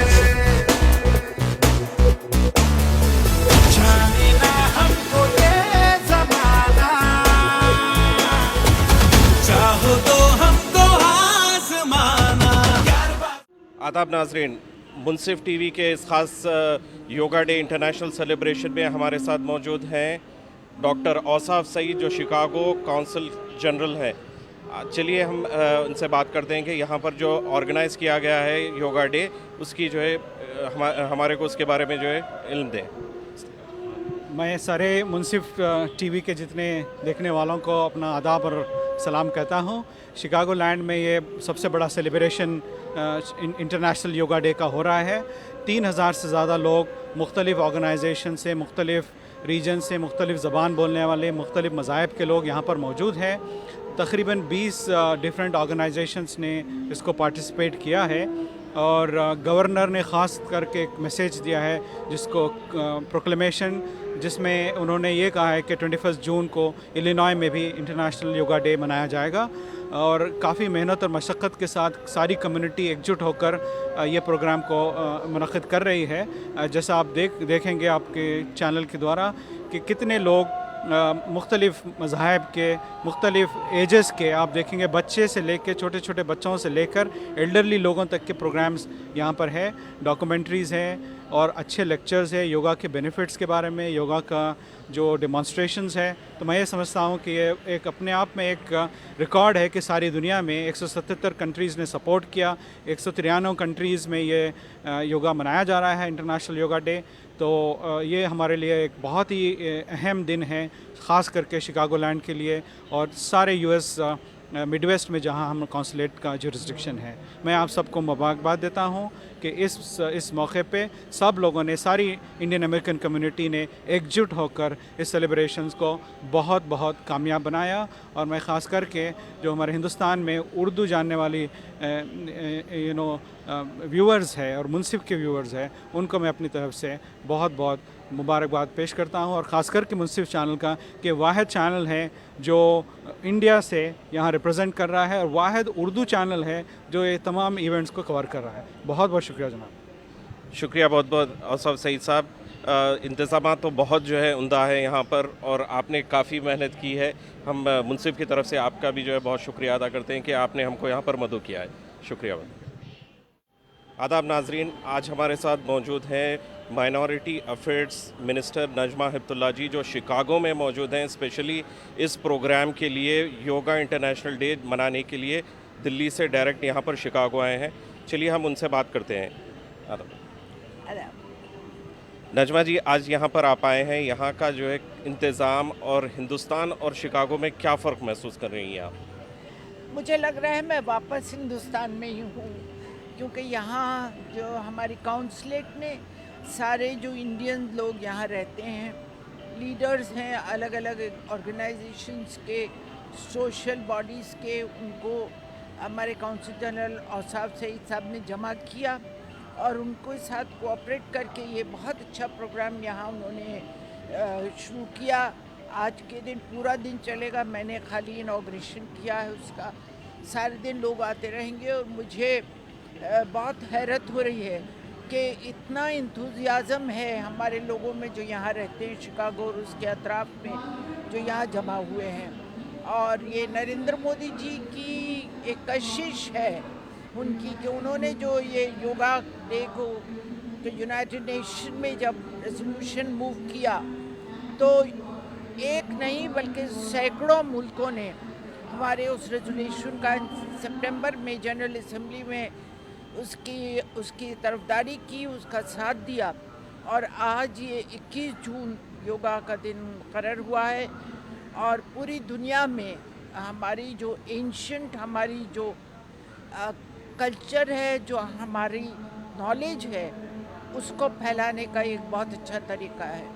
जाने ना हमको ये ज़माना चाहो तो आदाब नाजरीन, मुंसिफ टीवी के इस ख़ास योगा डे इंटरनेशनल सेलिब्रेशन में हमारे साथ मौजूद हैं डॉक्टर औसाफ सईद जो शिकागो काउंसिल जनरल हैं। चलिए हम उनसे बात करते हैं कि यहाँ पर जो ऑर्गेनाइज़ किया गया है योगा डे, उसकी जो है हमारे को उसके बारे में जो है इल्म दें। मैं सारे मुंसिफ टीवी के जितने देखने वालों को अपना आदाब और सलाम कहता हूँ। शिकागो लैंड में ये सबसे बड़ा सेलिब्रेशन इंटरनेशनल योगा डे का हो रहा है। 3000 से ज़्यादा लोग मुख्तलिफ़ ऑर्गेनाइजेशन से, मुख्तलिफ़ रीजन से, मुख्तलिफ़ ज़बान बोलने वाले, मुख्तलिफ़ मज़ाहिब के लोग यहाँ पर मौजूद हैं। तकरीबन 20 डिफरेंट ऑर्गेनाइजेशंस ने इसको पार्टिसिपेट किया है और गवर्नर ने ख़ास करके एक मैसेज दिया है जिसको प्रोक्लेमेशन, जिसमें उन्होंने ये कहा है कि 21 जून को इलिनॉय में भी इंटरनेशनल योगा डे मनाया जाएगा और काफ़ी मेहनत और मशक्क़त के साथ सारी कम्युनिटी एकजुट होकर ये प्रोग्राम को मुनक़्क़िद कर रही है। जैसा आप देखेंगे आपके चैनल के द्वारा कि कितने लोग मुख्तलिफ़ मज़ाहब के, मुख्तलिफ़ एजेस के, आप देखेंगे बच्चे से लेकर, छोटे छोटे बच्चों से लेकर एल्डरली लोगों तक के प्रोग्राम्स यहाँ पर है। डॉक्यूमेंट्रीज़ हैं और अच्छे लेक्चर्स है योगा के बेनिफिट्स के बारे में, योगा का जो डेमोन्स्ट्रेशंस है। तो मैं ये समझता हूँ कि ये एक अपने आप में एक रिकॉर्ड है कि सारी दुनिया में 177 कंट्रीज़ ने सपोर्ट किया, 193 कंट्रीज़ में ये योगा मनाया जा रहा है, इंटरनेशनल योगा डे। तो ये हमारे लिए एक बहुत ही अहम दिन है, ख़ास करके शिकागोलैंड के लिए और सारे यूएस मिडवेस्ट में जहां हम कौंसलेट का जुरिस्डिक्शन है। मैं आप सबको मुबारकबाद देता हूं कि इस मौके पे सब लोगों ने, सारी इंडियन अमेरिकन कम्युनिटी ने एकजुट होकर इस सेलिब्रेशंस को बहुत बहुत कामयाब बनाया। और मैं ख़ास करके जो हमारे हिंदुस्तान में उर्दू जानने वाली व्यूअर्स है और मुंसिफ के व्यूअर्स है, उनको मैं अपनी तरफ से बहुत बहुत मुबारकबाद पेश करता हूं। और ख़ास करके मुंसिफ चैनल का कि वाहिद चैनल है जो इंडिया से यहाँ रिप्रेजेंट कर रहा है और वाहिद उर्दू चैनल है जो ये तमाम इवेंट्स को कवर कर रहा है। बहुत बहुत शुक्रिया जनाब। शुक्रिया बहुत बहुत औसाफ सईद साहब। इंतज़ाम तो बहुत जो है उम्दा है यहाँ पर और आपने काफ़ी मेहनत की है। हम मुंसिफ की तरफ से आपका भी जो है बहुत शुक्रिया अदा करते हैं कि आपने हमको यहाँ पर मदद किया है। शुक्रिया। आदाब नाजरीन, आज हमारे साथ मौजूद हैं माइनॉरिटी अफेयर्स मिनिस्टर नजमा हेप्तुल्लाह जी, जो शिकागो में मौजूद हैं स्पेशली इस प्रोग्राम के लिए, योगा इंटरनेशनल डे मनाने के लिए दिल्ली से डायरेक्ट यहाँ पर शिकागो आए हैं। चलिए हम उनसे बात करते हैं। नजमा जी, आज यहाँ पर आप आए हैं, यहाँ का जो है इंतज़ाम और हिंदुस्तान और शिकागो में क्या फ़र्क महसूस कर रही हैं आप? मुझे लग रहा है मैं वापस हिंदुस्तान में ही हूँ, क्योंकि यहाँ जो हमारी काउंसलेट में सारे जो इंडियन लोग यहाँ रहते हैं, लीडर्स हैं अलग अलग ऑर्गेनाइजेशंस के, सोशल बॉडीज़ के, उनको हमारे काउंसिल जनरल औसाफ सईद साहब ने जमा किया और उनको साथ कोऑपरेट करके ये बहुत अच्छा प्रोग्राम यहाँ उन्होंने शुरू किया। आज के दिन पूरा दिन चलेगा, मैंने खाली इनॉग्रेशन किया है उसका, सारे दिन लोग आते रहेंगे और मुझे बहुत हैरत हो रही है कि इतना इंथुजियाज़म है हमारे लोगों में जो यहाँ रहते हैं शिकागो और उसके अतराफ में, जो यहाँ जमा हुए हैं। और ये नरेंद्र मोदी जी की एक कशिश है उनकी कि उन्होंने जो ये योगा डे को तो यूनाइटेड नेशन में जब रेजोल्यूशन मूव किया तो एक नहीं बल्कि सैकड़ों मुल्कों ने हमारे उस रेजोल्यूशन का सितंबर में जनरल असेंबली में उसकी तरफदारी की, उसका साथ दिया। और आज ये 21 जून योगा का दिन मुकर्रर हुआ है और पूरी दुनिया में हमारी जो एंशंट, हमारी जो कल्चर है, जो हमारी नॉलेज है, उसको फैलाने का एक बहुत अच्छा तरीका है।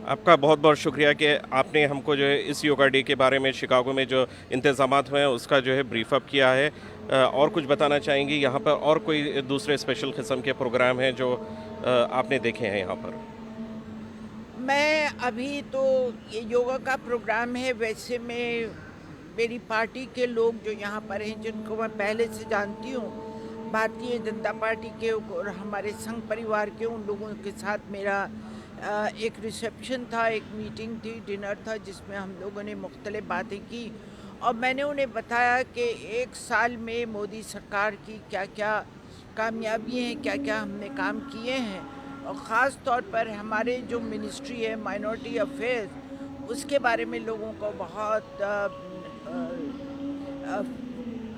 आपका बहुत बहुत शुक्रिया कि आपने हमको जो है इस योगा डे के बारे में शिकागो में जो इंतज़ामात हुए हैं उसका जो है ब्रीफ अप किया है। और कुछ बताना चाहेंगी यहाँ पर और कोई दूसरे स्पेशल किस्म के प्रोग्राम हैं जो आपने देखे हैं यहाँ पर? मैं अभी तो ये योगा का प्रोग्राम है, वैसे मैं मेरी पार्टी के लोग जो यहाँ पर हैं जिनको मैं पहले से जानती हूँ, भारतीय जनता पार्टी के और हमारे संघ परिवार के, उन लोगों के साथ मेरा एक रिसेप्शन था, एक मीटिंग थी, डिनर था, जिसमें हम लोगों ने मुख्तलिफ बातें की और मैंने उन्हें बताया कि एक साल में मोदी सरकार की क्या क्या कामयाबी हैं, क्या क्या हमने काम किए हैं और ख़ास तौर पर हमारे जो मिनिस्ट्री है माइनॉरिटी अफेयर्स, उसके बारे में लोगों को बहुत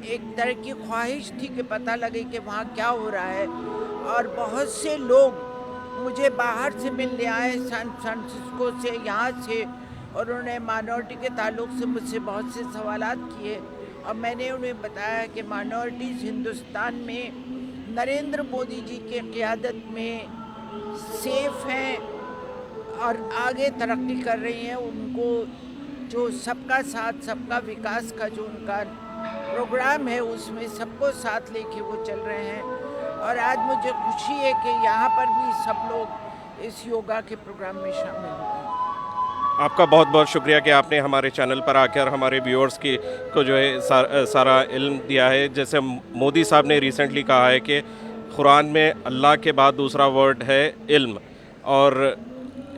एक तरह की ख्वाहिश थी कि पता लगे कि वहाँ क्या हो रहा है। और बहुत से लोग मुझे बाहर से मिलने आए, सैन फ्रांसिस्को से, यहाँ से, और उन्होंने माइनॉरिटी के ताल्लुक़ से मुझसे बहुत से सवालात किए और मैंने उन्हें बताया कि माइनॉरिटीज़ हिंदुस्तान में नरेंद्र मोदी जी के क़ियादत में सेफ़ हैं और आगे तरक्की कर रही हैं। उनको जो सबका साथ सबका विकास का जो उनका प्रोग्राम है उसमें सबको साथ लेके वो चल रहे हैं और आज मुझे खुशी है कि यहाँ पर भी सब लोग इस योगा के प्रोग्राम में शामिल हुए। आपका बहुत बहुत शुक्रिया कि आपने हमारे चैनल पर आकर हमारे व्यूअर्स को जो है सारा इल्म दिया है। जैसे मोदी साहब ने रिसेंटली कहा है कि कुरान में अल्लाह के बाद दूसरा वर्ड है इल्म, और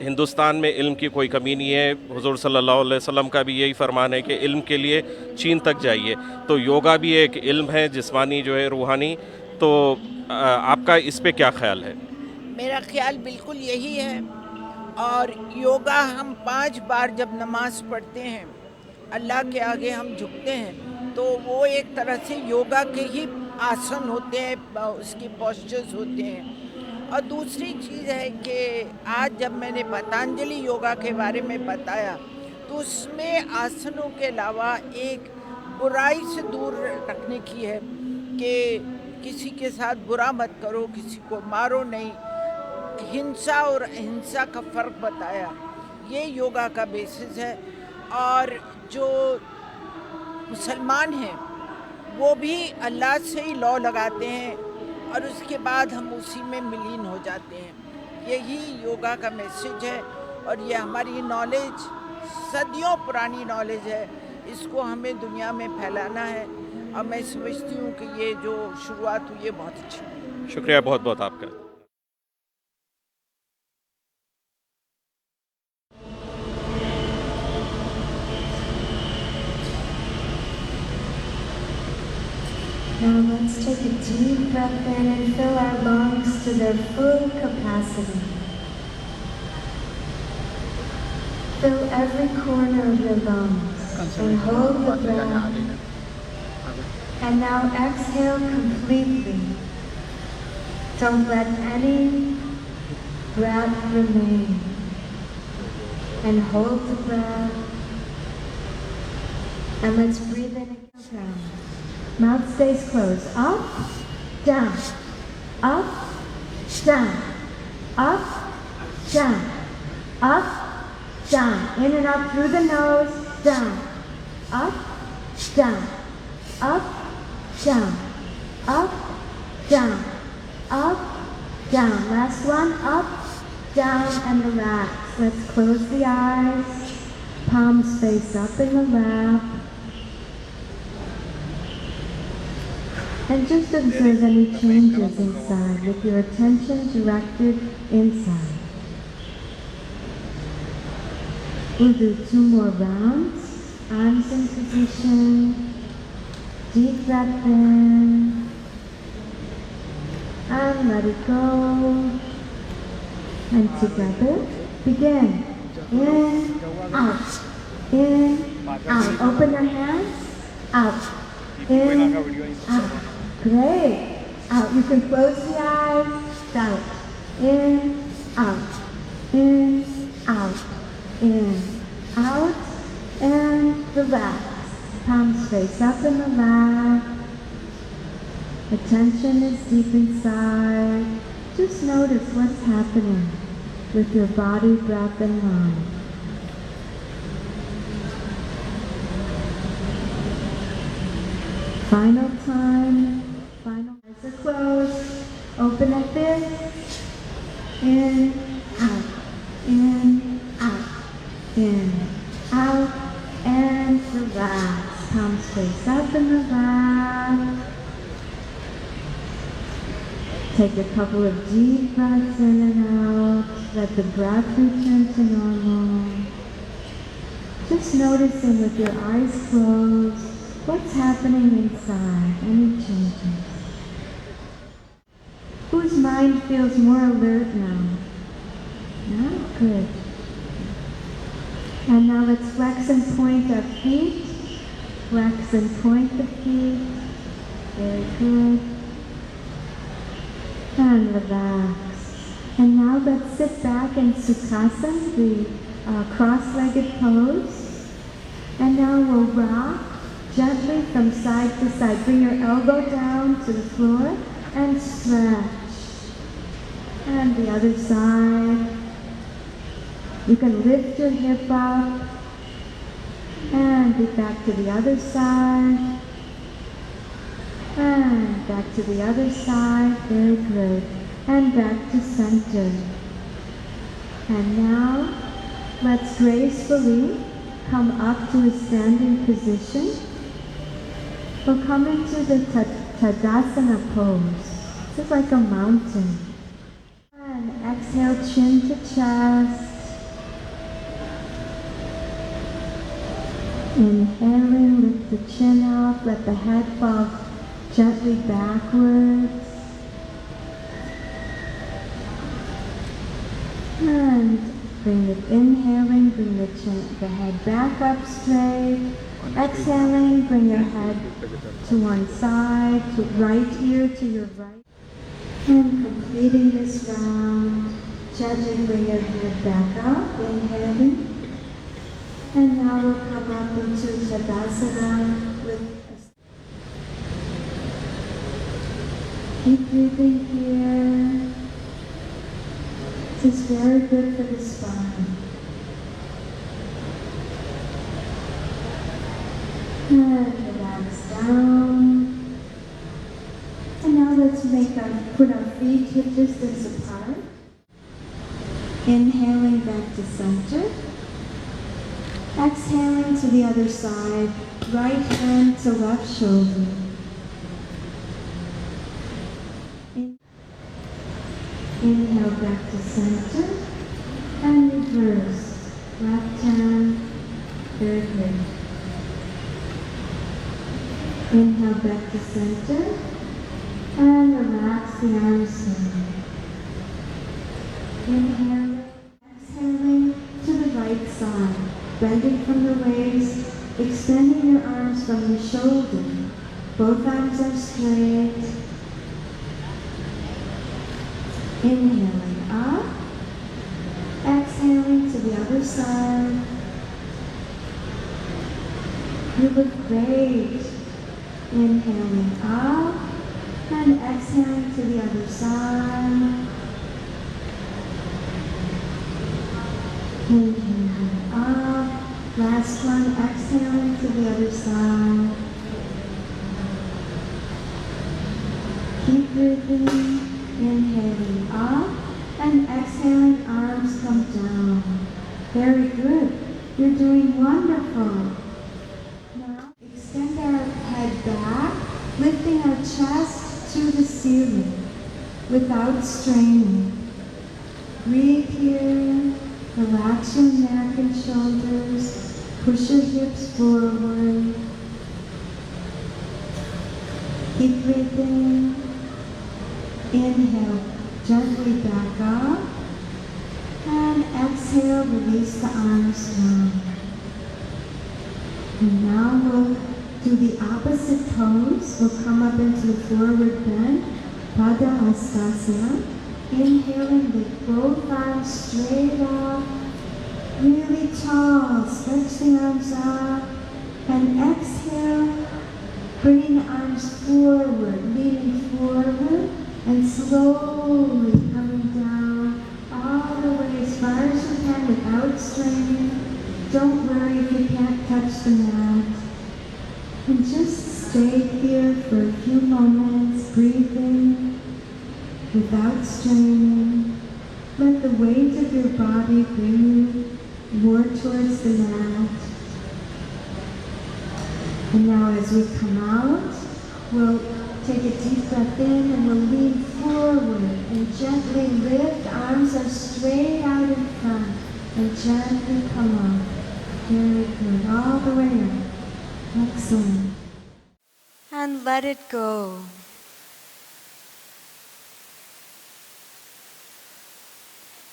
हिंदुस्तान में इल्म की कोई कमी नहीं है। हुज़ूर सल्लल्लाहु अलैहि वसल्लम का भी यही फरमान है कि इल्म के लिए चीन तक जाइए। तो योगा भी एक इल्म है, जिस्मानी जो है, रूहानी। तो आपका इस पे क्या ख्याल है? मेरा ख्याल बिल्कुल यही है। और योगा हम 5 बार जब नमाज पढ़ते हैं, अल्लाह के आगे हम झुकते हैं, तो वो एक तरह से योगा के ही आसन होते हैं, उसकी पोस्चर्स होते हैं। और दूसरी चीज़ है कि आज जब मैंने पतंजलि योगा के बारे में बताया, तो उसमें आसनों के अलावा एक बुराई से दूर रखने की है कि किसी के साथ बुरा मत करो, किसी को मारो नहीं, हिंसा और अहिंसा का फ़र्क बताया। ये योगा का बेसिस है। और जो मुसलमान हैं वो भी अल्लाह से ही लॉ लगाते हैं और उसके बाद हम उसी में विलीन हो जाते हैं। यही योगा का मैसेज है और ये हमारी नॉलेज सदियों पुरानी नॉलेज है, इसको हमें दुनिया में फैलाना है। और मैं समझती हूँ कि ये जो शुरुआत हुई है बहुत अच्छी है। शुक्रिया बहुत बहुत आपका। Now let's take a deep breath in and fill our lungs to their full capacity. Fill every corner of your lungs and hold the breath. And now exhale completely. Don't let any breath remain. And hold the breath. And let's breathe in again. Mouth stays closed. Up, down, up, down, up, down, up, down. In and out through the nose, down, up, down, up, down, up, down, up, down. Last one, up, down, and relax. Let's close the eyes. Palms face up in the lap. And just observe any changes inside with your attention directed inside. We'll do 2 more rounds. Arms in position. Deep breath in. And let it go. And together, begin. In, out. In, out. Open your hands. Out. In, out. Great. Out. You can close the eyes. Out. In, out. In, out. In, out. And relax. Palms face up in the lap. Attention is deep inside. Just notice what's happening with your body, breath, and mind. Final time. Final eyes are closed. Open at this. In, out. In, out. In, out. And relax. Palms face up in the lap. Take a couple of deep breaths in and out. Let the breath return to normal. Just noticing with your eyes closed what's happening inside, any changes. Whose mind feels more alert now? Yeah, good. And now let's flex and point our feet. Flex and point the feet. Very good. And relax. And now let's sit back in Sukhasana, the cross-legged pose. And now we'll rock gently from side to side. Bring your elbow down to the floor and stretch. And the other side. You can lift your hip up and be back to the other side. And back to the other side. Very good. And back to center. And now let's gracefully come up to a standing position. We'll come into the Tadasana pose. This is like a mountain. And exhale. exhale, chin to chest. Inhaling, lift the chin up, let the head fall gently backwards. And bring it, inhaling, bring the head back up straight. Exhaling, bring your head to one side, to right ear to your right. And completing this round, gently bring your head back up, inhaling. And now we'll come up into Tadasana with keep breathing here. This is very good for the spine. And relax down. And now let's put our feet hip distance apart. Inhaling back to center. Exhaling to the other side, right hand to left shoulder. Inhale back to center and reverse. Left hand, third hip. Inhale back to center and relax the arms down. Inhale, exhaling to the right side. Bending from the waist, extending your arms from the shoulder. Both arms are straight. Inhaling up. Exhaling to the other side. You look great. Inhaling up and exhaling to the other side. Inhaling up. Last one, exhaling to the other side. Keep breathing. Inhaling up and exhaling, arms come down. Very good. You're doing wonderful. Now extend our head back, lifting our chest to the ceiling without straining. Breathe here. Relax your neck and shoulders. Push your hips forward. Keep breathing. Inhale, gently back up. And exhale, release the arms down. And now we'll do the opposite pose. We'll come up into the forward bend, Padahastasana. Inhaling, lift both arms straight up, really tall. Stretch the arms up. And exhale, bringing the arms forward, leaning forward, and slowly coming down all the way as far as you can without straining. Don't worry if you can't touch the mat. And just stay here for a few moments, breathing without straining. Let the weight of your body bring you more towards the mat. And now as we come out, we'll take a deep breath in and we'll lean forward and gently lift. Arms are straight out in front and gently come up. Very good. All the way up. Excellent. And let it go.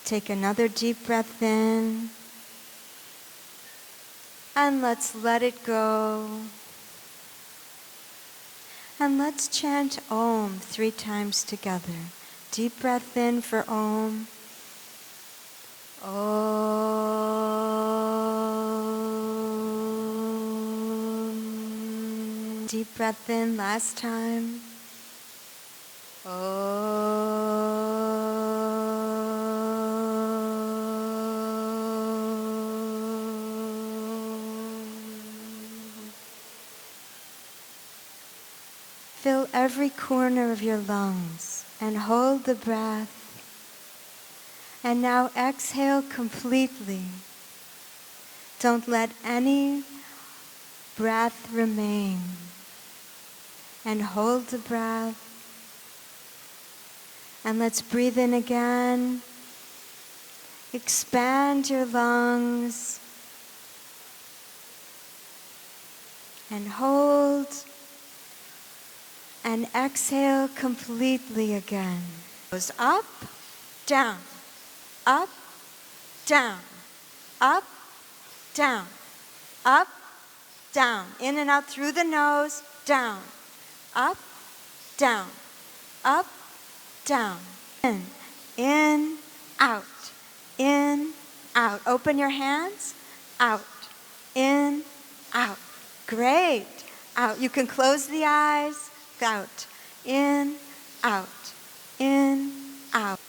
Take another deep breath in. And let's let it go. And let's chant Om 3 times together. Deep breath in for Om. Om. Deep breath in last time. Fill every corner of your lungs and hold the breath. And now exhale completely. Don't let any breath remain. And hold the breath. And let's breathe in again. Expand your lungs. And hold. And exhale completely again. Goes up, down, up, down, up, down, up, down. In and out through the nose, down, up, down, up, down. In, out, in, out. Open your hands, out, in, out. Great. Out. You can close the eyes, out, in, out, in, out.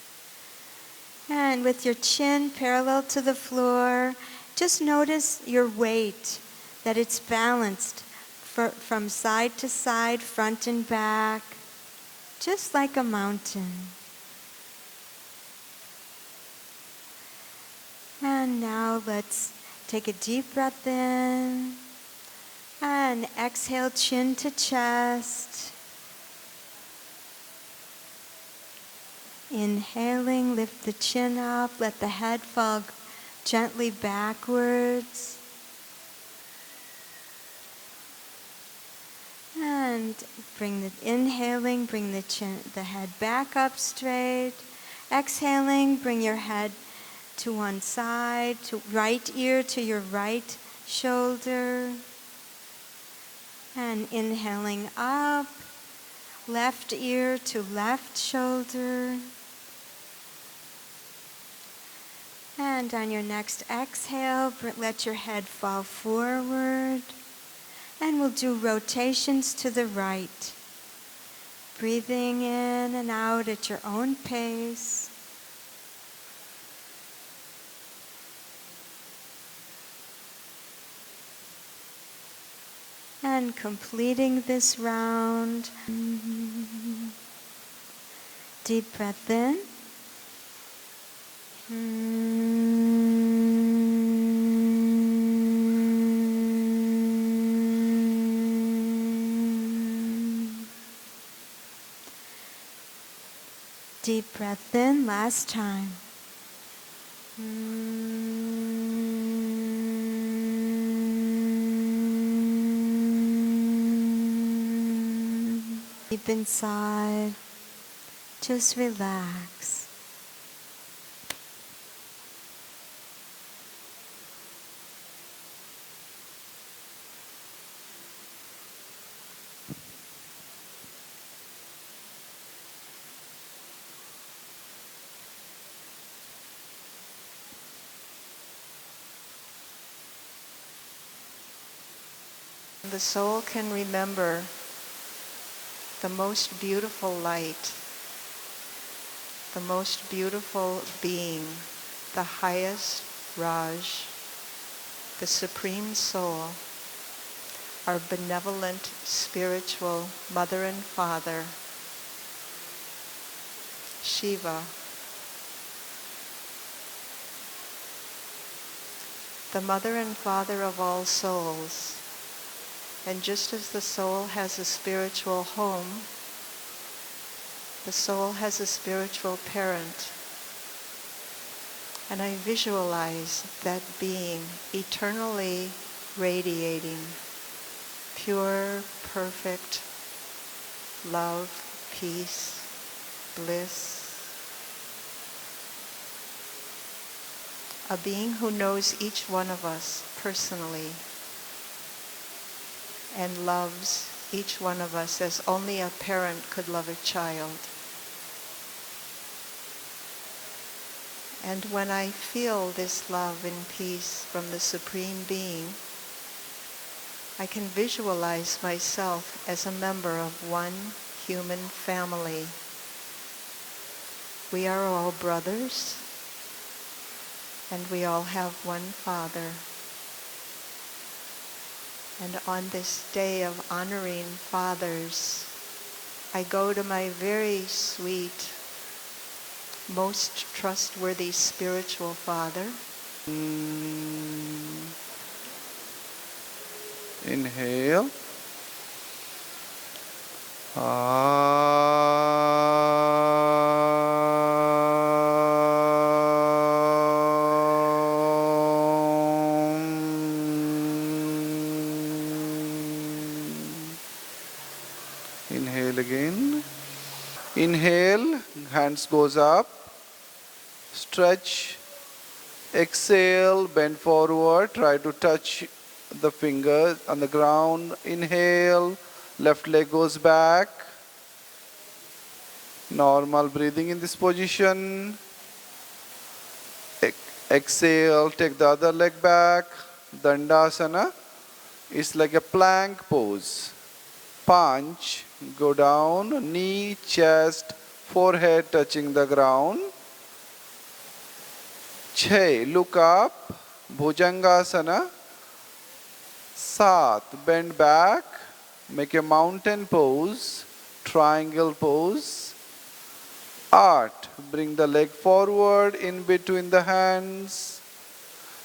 And with your chin parallel to the floor, just notice your weight, that it's balanced from side to side, front and back, just like a mountain. And now let's take a deep breath in and exhale, chin to chest. Inhaling, lift the chin up, let the head fall gently backwards. And inhaling, bring the head back up straight. Exhaling, bring your head to one side, to right ear to your right shoulder. And inhaling up, left ear to left shoulder. And on your next exhale, let your head fall forward. And we'll do rotations to the right. Breathing in and out at your own pace. And completing this round. Deep breath in. Deep breath in, last time. Deep inside, just relax. The soul can remember the most beautiful light, the most beautiful being, the highest Raj, the Supreme Soul, our benevolent spiritual Mother and Father, Shiva. The Mother and Father of all souls. And just as the soul has a spiritual home, the soul has a spiritual parent. And I visualize that being eternally radiating pure, perfect love, peace, bliss. A being who knows each one of us personally and loves each one of us as only a parent could love a child. And when I feel this love and peace from the Supreme Being, I can visualize myself as a member of one human family. We are all brothers, and we all have one Father. And on this day of honoring fathers, I go to my very sweet, most trustworthy spiritual father. Inhale. Ah. Inhale again. Inhale, hands goes up. Stretch. Exhale, bend forward. Try to touch the fingers on the ground. Inhale, left leg goes back. Normal breathing in this position. Exhale, take the other leg back. Dandasana is like a plank pose. Punch, go down, knee, chest, forehead touching the ground. 6, look up, Bhujangasana. 7, bend back, make a mountain pose, triangle pose. 8, bring the leg forward in between the hands.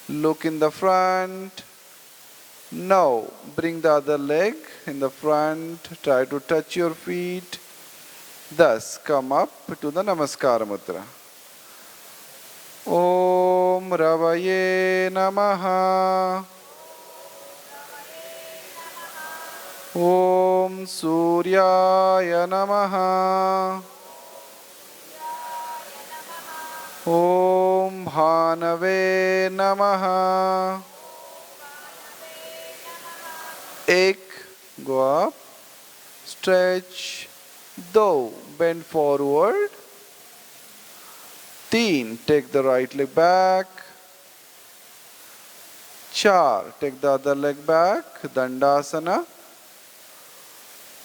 Look in the front. Now, bring the other leg in the front. Try to touch your feet. Thus, come up to the Namaskara Mudra. Om Ravaye Namaha. Om Suryaya Namaha. Om Bhanave Namaha. 1, go up, stretch, 2, bend forward. 3, take the right leg back. 4, take the other leg back, Dandasana.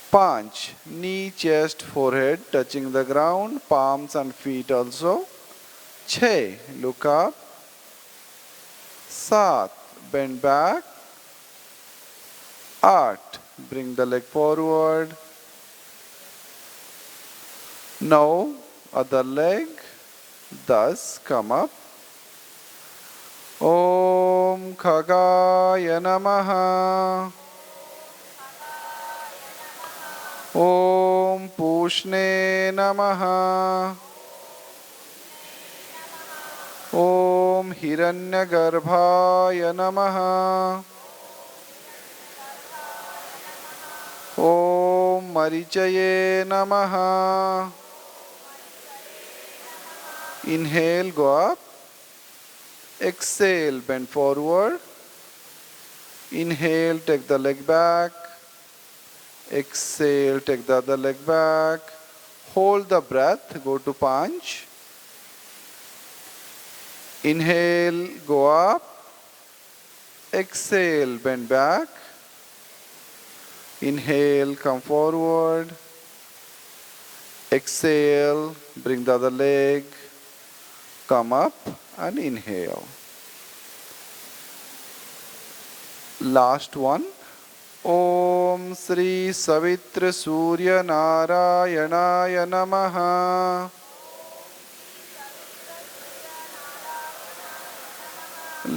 5, knee, chest, forehead touching the ground, palms and feet also. 6, look up. 7, bend back. 8, bring the leg forward. Now, other leg. Thus, come up. Om Khagaya Namaha. Om Pushne Namaha. Om Hiranyagarbhaya Namaha. Om Marichaye Namaha. Inhale, go up. Exhale, bend forward. Inhale, take the leg back. Exhale, take the other leg back. Hold the breath, go to Panch. Inhale, go up. Exhale, bend back. Inhale, come forward. Exhale, bring the other leg. Come up and inhale. Last one. Om Sri Savitra Surya Narayanaya Namaha.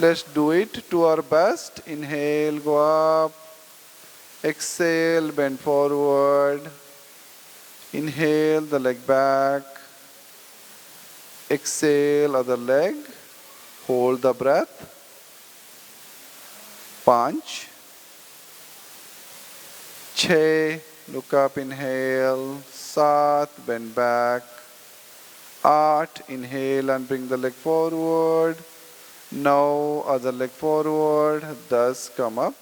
Let's do it to our best. Inhale, go up. Exhale, bend forward. Inhale, the leg back. Exhale, other leg. Hold the breath. Punch. 6, look up, inhale. 7, bend back. 8, inhale and bring the leg forward. Now, other leg forward. Thus, come up.